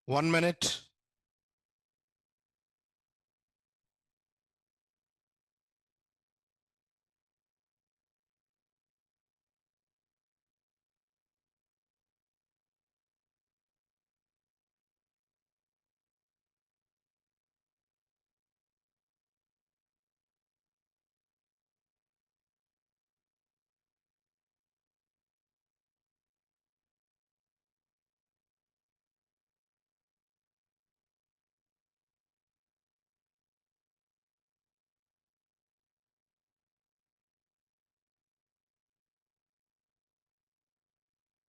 One minute.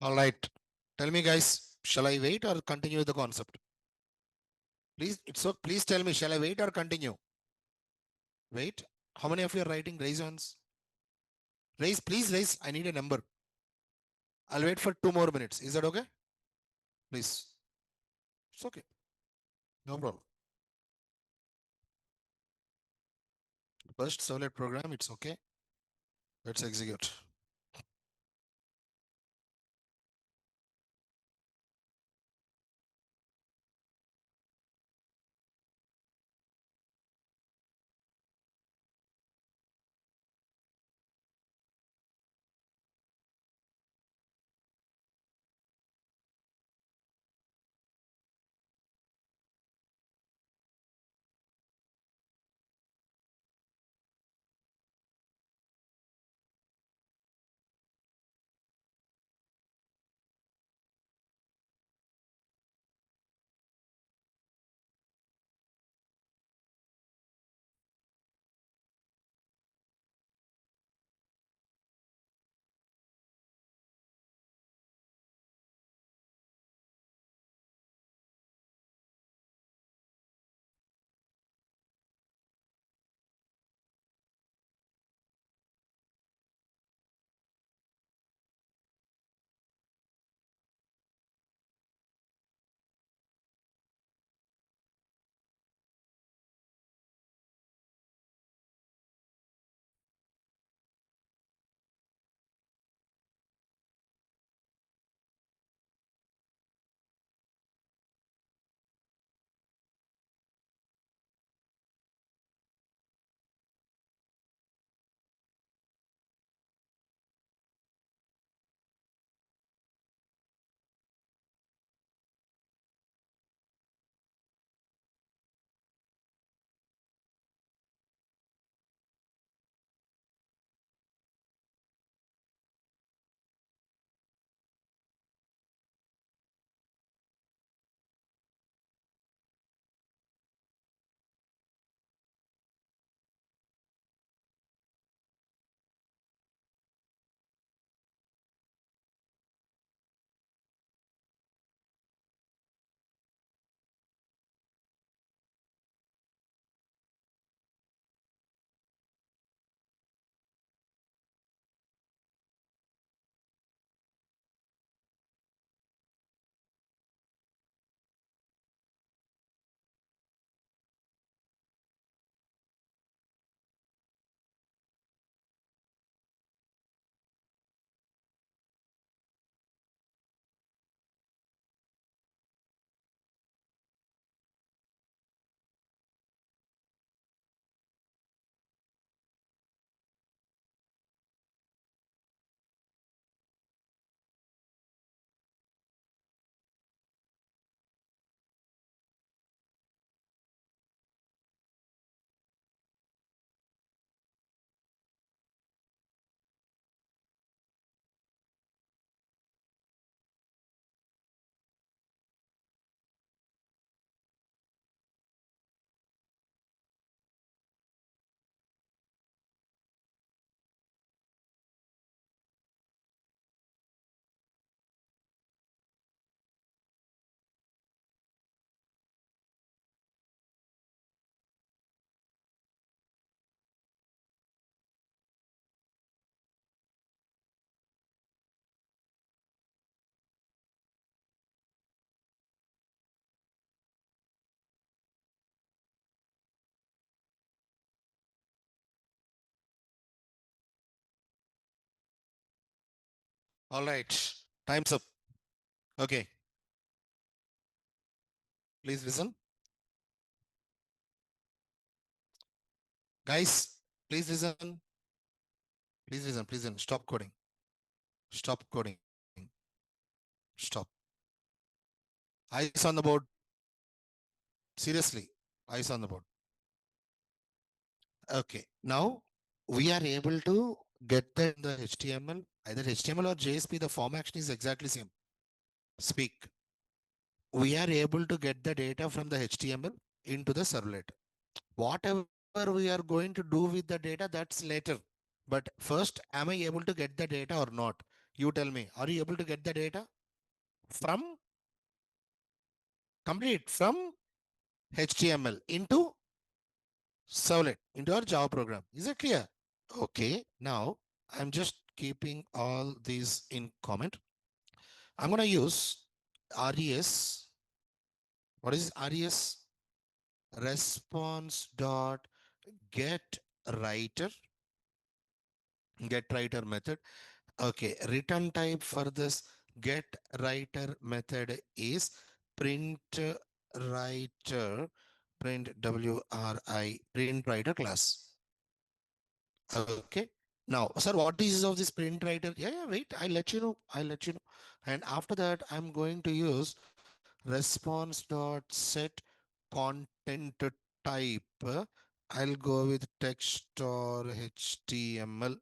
All right. Tell me, guys, shall I wait or continue the concept? Please, please tell me, shall I wait or continue? Wait. How many of you are writing? Raise hands. Raise, please raise. I need a number. I'll wait for 2 more minutes. Is that okay? Please. It's okay. No problem. First servlet program, it's okay. Let's execute. All right. Time's up. Okay. Please listen. Guys, please listen. Please listen. Please listen. Stop coding. Stop coding. Stop. Eyes on the board. Seriously. Eyes on the board. Okay. Now we are able to get the HTML, either HTML or JSP, the form action is exactly same. Speak. We are able to get the data from the HTML into the servlet. Whatever we are going to do with the data, that's later. But first, am I able to get the data or not? You tell me, are you able to get the data from complete from HTML into servlet, into our Java program? Is it clear? Okay, now I'm just keeping all these in comment. I'm going to use res. What is res? Response dot get writer, get writer method. Okay, return type for this get writer method is print writer, print WRI, print writer class. Okay. Now, sir, what is of this print writer? Yeah, yeah, wait, I'll let you know. I'll let you know. And after that, I'm going to use response dot set content type. I'll go with text or HTML.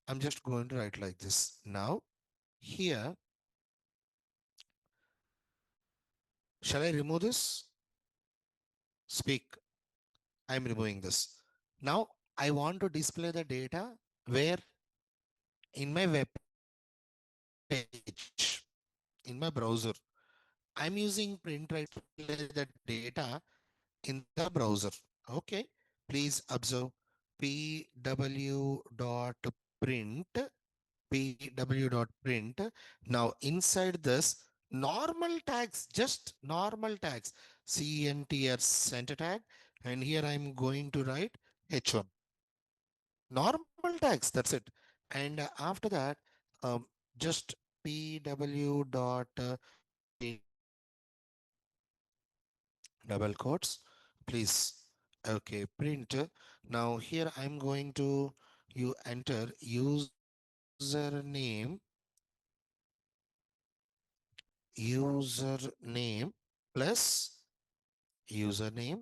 I'm just going to write like this. Now, here, shall I remove this? Speak. I'm removing this. Now, I want to display the data where in my web page, in my browser. I'm using print writer to display the data in the browser. Okay. Please observe pw.print, pw.print. Now inside this normal tags, just normal tags, CNTR center tag. And here I'm going to write H1. Normal tags, that's it. And after that, um, just pw dot print double quotes, please. Okay, print. Now here I'm going to you enter username, username plus username.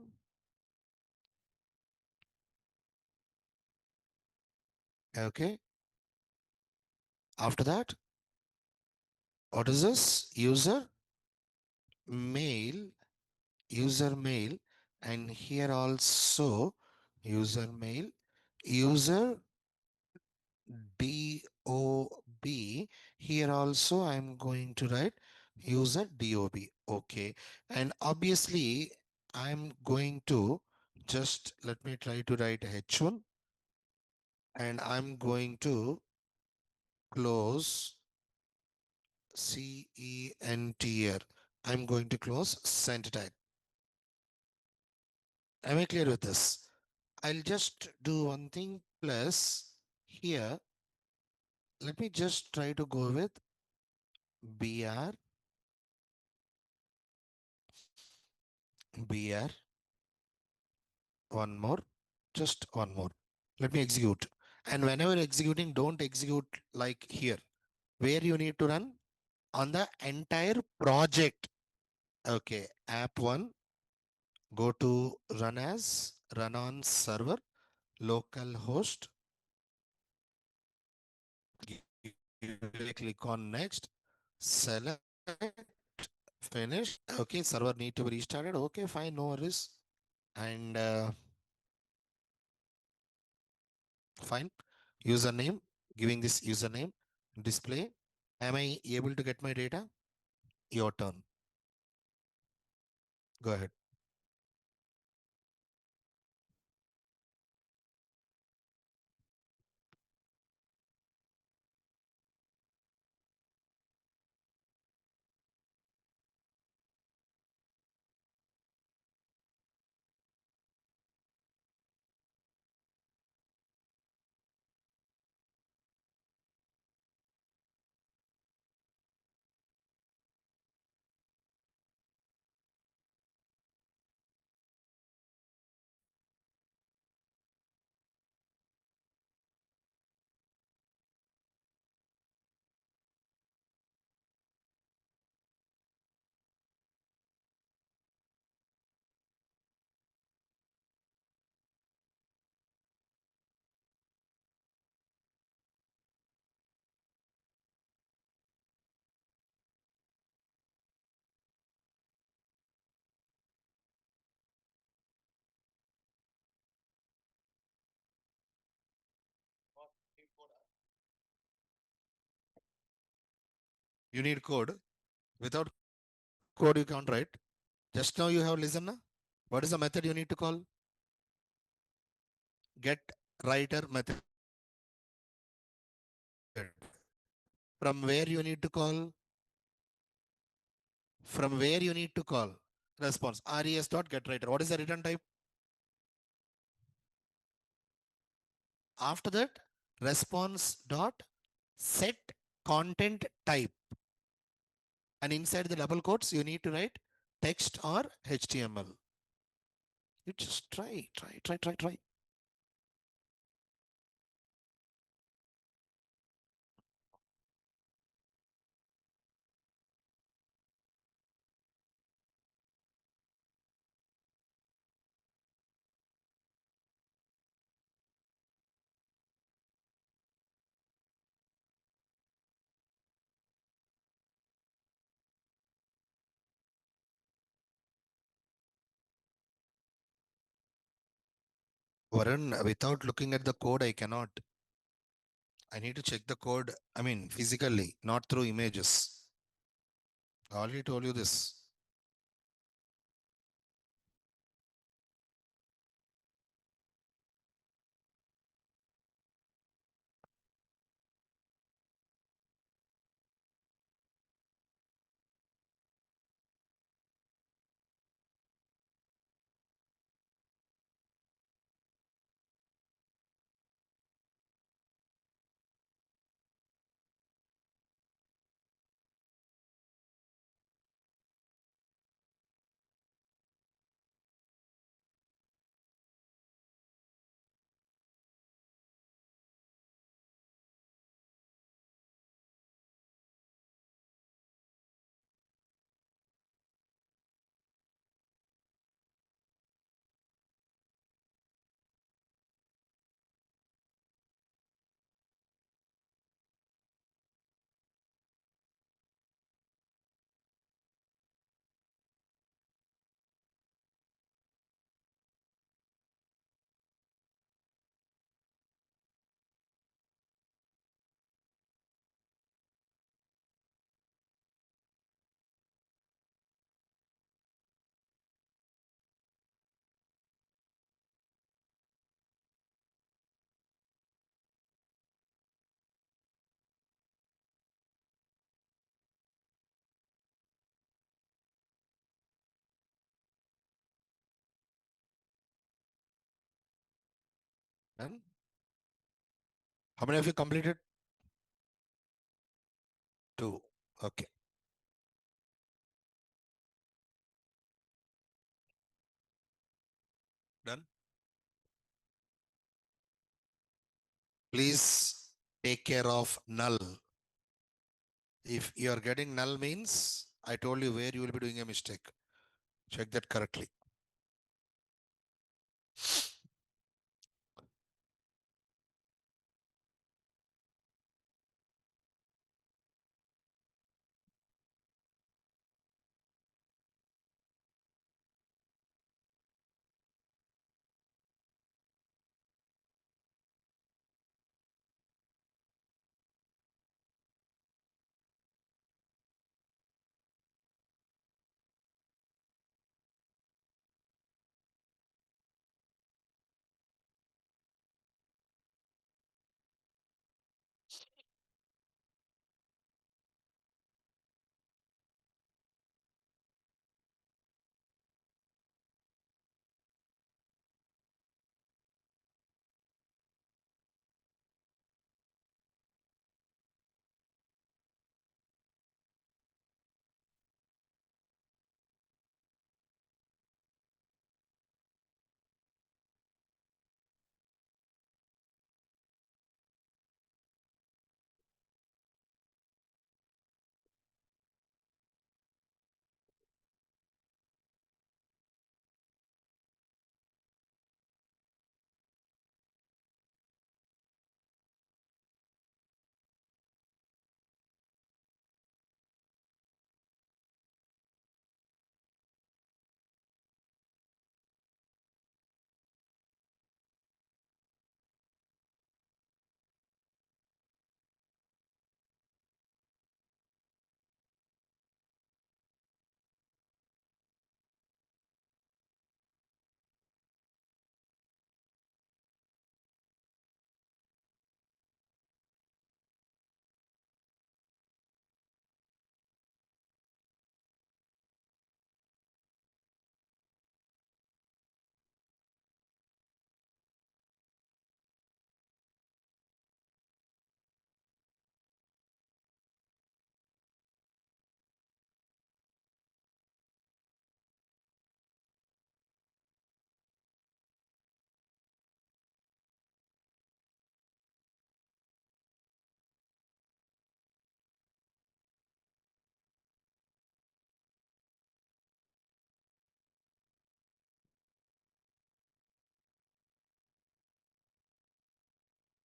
Okay. After that, what is this? Mail, user mail, and here also user mail, user DOB. Here also I'm going to write user DOB. Okay. And obviously I'm going to just let me try to write H1 and I'm going to close CENTR. I'm going to close center tag. Am I clear with this? I'll just do one thing plus here. Let me just try to go with BR, BR, one more, just one more. Let me execute. And whenever executing, don't execute like here, where you need to run on the entire project. Okay, app one, go to run as, run on server, local host, give a click on next, select, finish. Okay, server need to be restarted. Okay, fine, no worries. And fine, username, giving this username, display. Am I able to get my data? Your turn. Go ahead. You need code. Without code, you can't write. Just now you have listened. Na? What is the method you need to call? Get writer method. From where you need to call? From where you need to call? Response. Res dot get writer. What is the return type? After that, response dot set content type. And inside the double quotes, you need to write text or HTML. You just try. Varun, without looking at the code, I cannot. I need to check the code, I mean, physically, not through images. I already told you this. Done? How many of you completed? Two. Okay, done. Please take care of null. If you are getting null means, I told you where you will be doing a mistake. Check that correctly.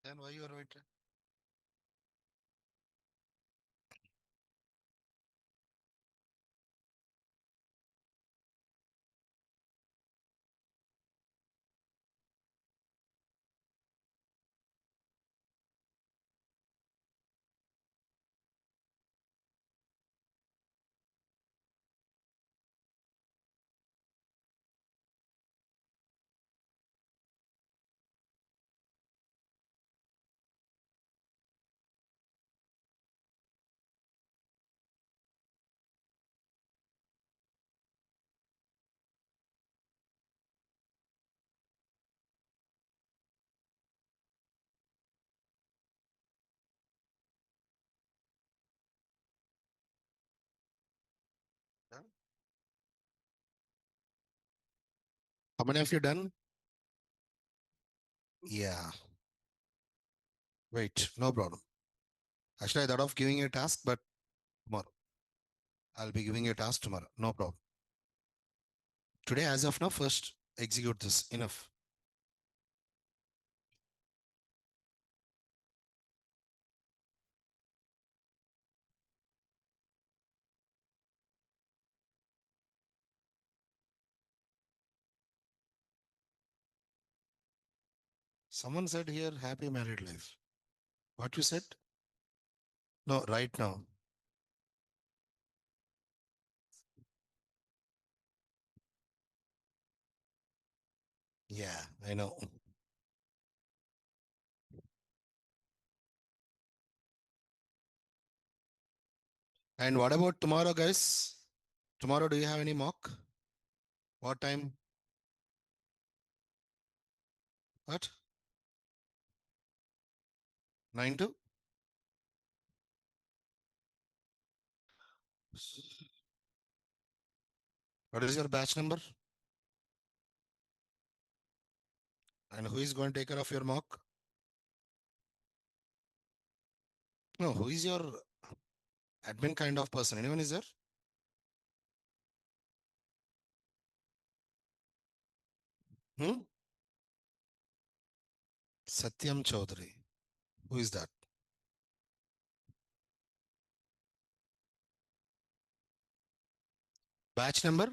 Then why you are waiting? Done? How many of you done? Yeah. Wait, no problem. Actually, I thought of giving you a task, but tomorrow. I'll be giving you a task tomorrow. No problem. Today, as of now, first execute this. Enough. Someone said here, happy married life. What you said? No, right now. Yeah, I know. And what about tomorrow, guys? Tomorrow, do you have any mock? What time? What? 9 to? What is your batch number? And who is going to take care of your mock? No, who is your admin kind of person? Anyone is there? Hmm? Satyam Chaudhary. Who is that? Batch number?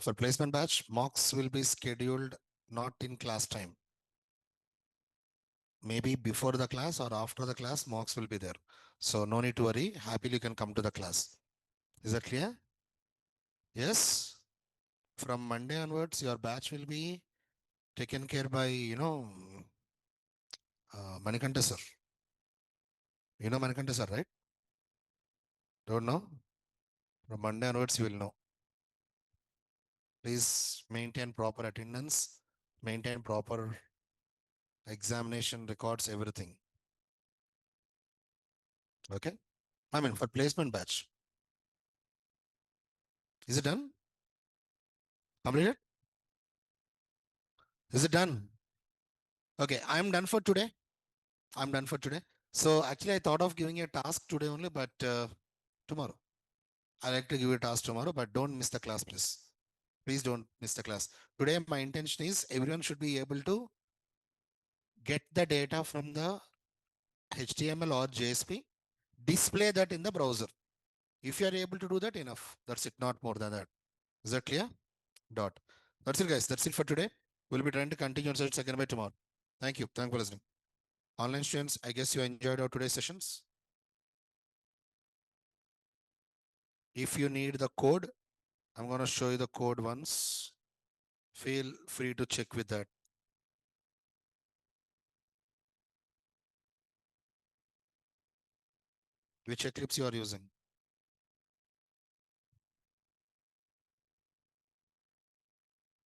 For placement batch, mocks will be scheduled not in class time. Maybe before the class or after the class, mocks will be there. So no need to worry. Happily you can come to the class. Is that clear? Yes. From Monday onwards, your batch will be taken care by, Manikanta sir. You know Manikanta sir, right? Don't know? From Monday onwards, you will know. Please maintain proper attendance, maintain proper examination records, everything. Okay? I mean, for placement batch. Is it done? Completed? Is it done? Okay, I'm done for today. I'm done for today. So actually, I thought of giving a task today only, but tomorrow. I like to give you a task tomorrow, but don't miss the class, please. Please don't miss the class. Today, my intention is everyone should be able to get the data from the HTML or JSP, display that in the browser. If you are able to do that, enough. That's it, not more than that. Is that clear? Dot. That's it, guys. That's it for today. We'll be trying to continue on such second by tomorrow. Thank you. Thank you for listening. Online students, I guess you enjoyed our today's sessions. If you need the code, I'm going to show you the code once. Feel free to check with that. Which Eclipse you are using?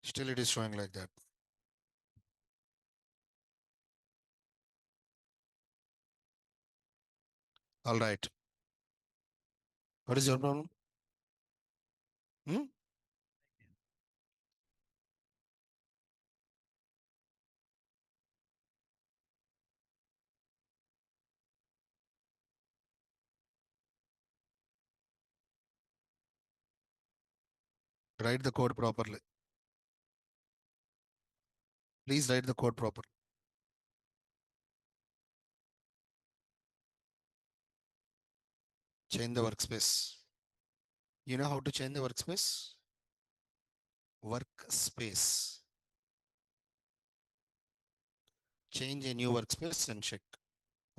Still it is showing like that. All right. What is your problem? Hmm? Write the code properly. Please write the code properly. Change the workspace. You know how to change the workspace? Workspace. Change a new workspace and check.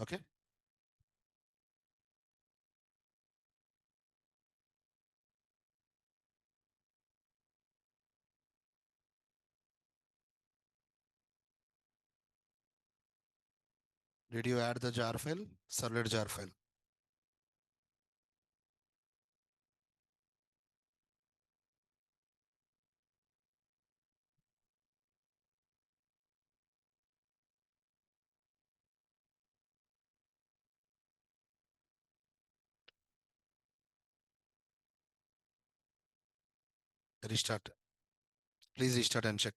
Okay. Did you add the jar file? Servlet jar file. Restart. Please restart and check.